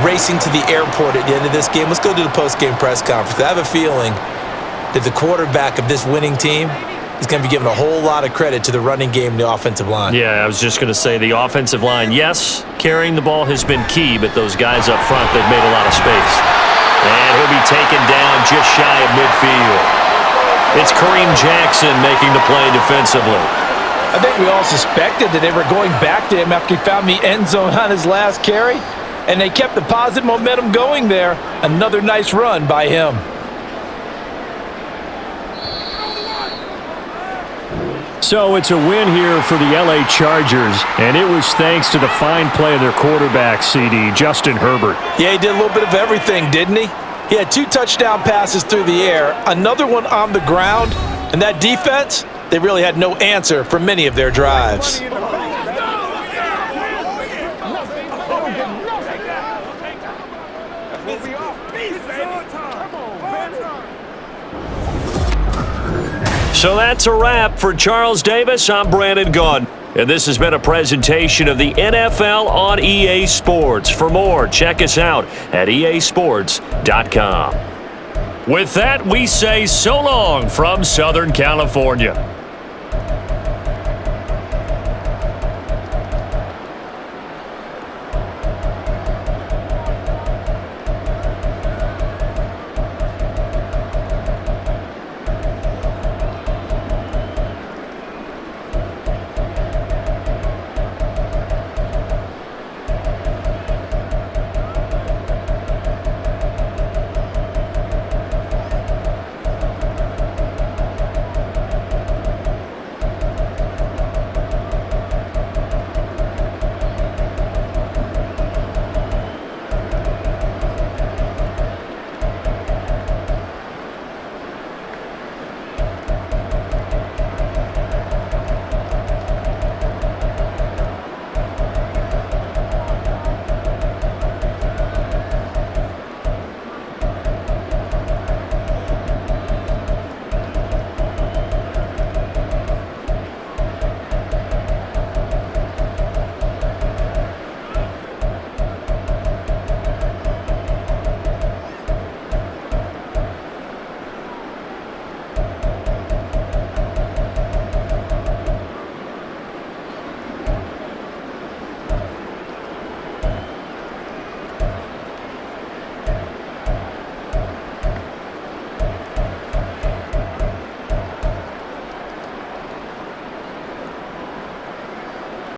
racing to the airport at the end of this game. Let's go to the post-game press conference. I have a feeling that the quarterback of this winning team is going to be given a whole lot of credit to the running game and the offensive line. Yeah, I was just going to say the offensive line, yes, carrying the ball has been key, but those guys up front, they've made a lot of space. And he'll be taken down just shy of midfield. It's Kareem Jackson making the play defensively. I think we all suspected that they were going back to him after he found the end zone on his last carry, and they kept the positive momentum going there. Another nice run by him. So it's a win here for the LA Chargers, and it was thanks to the fine play of their quarterback, CD, Justin Herbert. Yeah, he did a little bit of everything, didn't he? He had 2 touchdown passes through the air, another one on the ground, and that defense, they really had no answer for many of their drives. So that's a wrap for Charles Davis. I'm Brandon Gaudin. And this has been a presentation of the NFL on EA Sports. For more, check us out at easports.com. With that, we say so long from Southern California.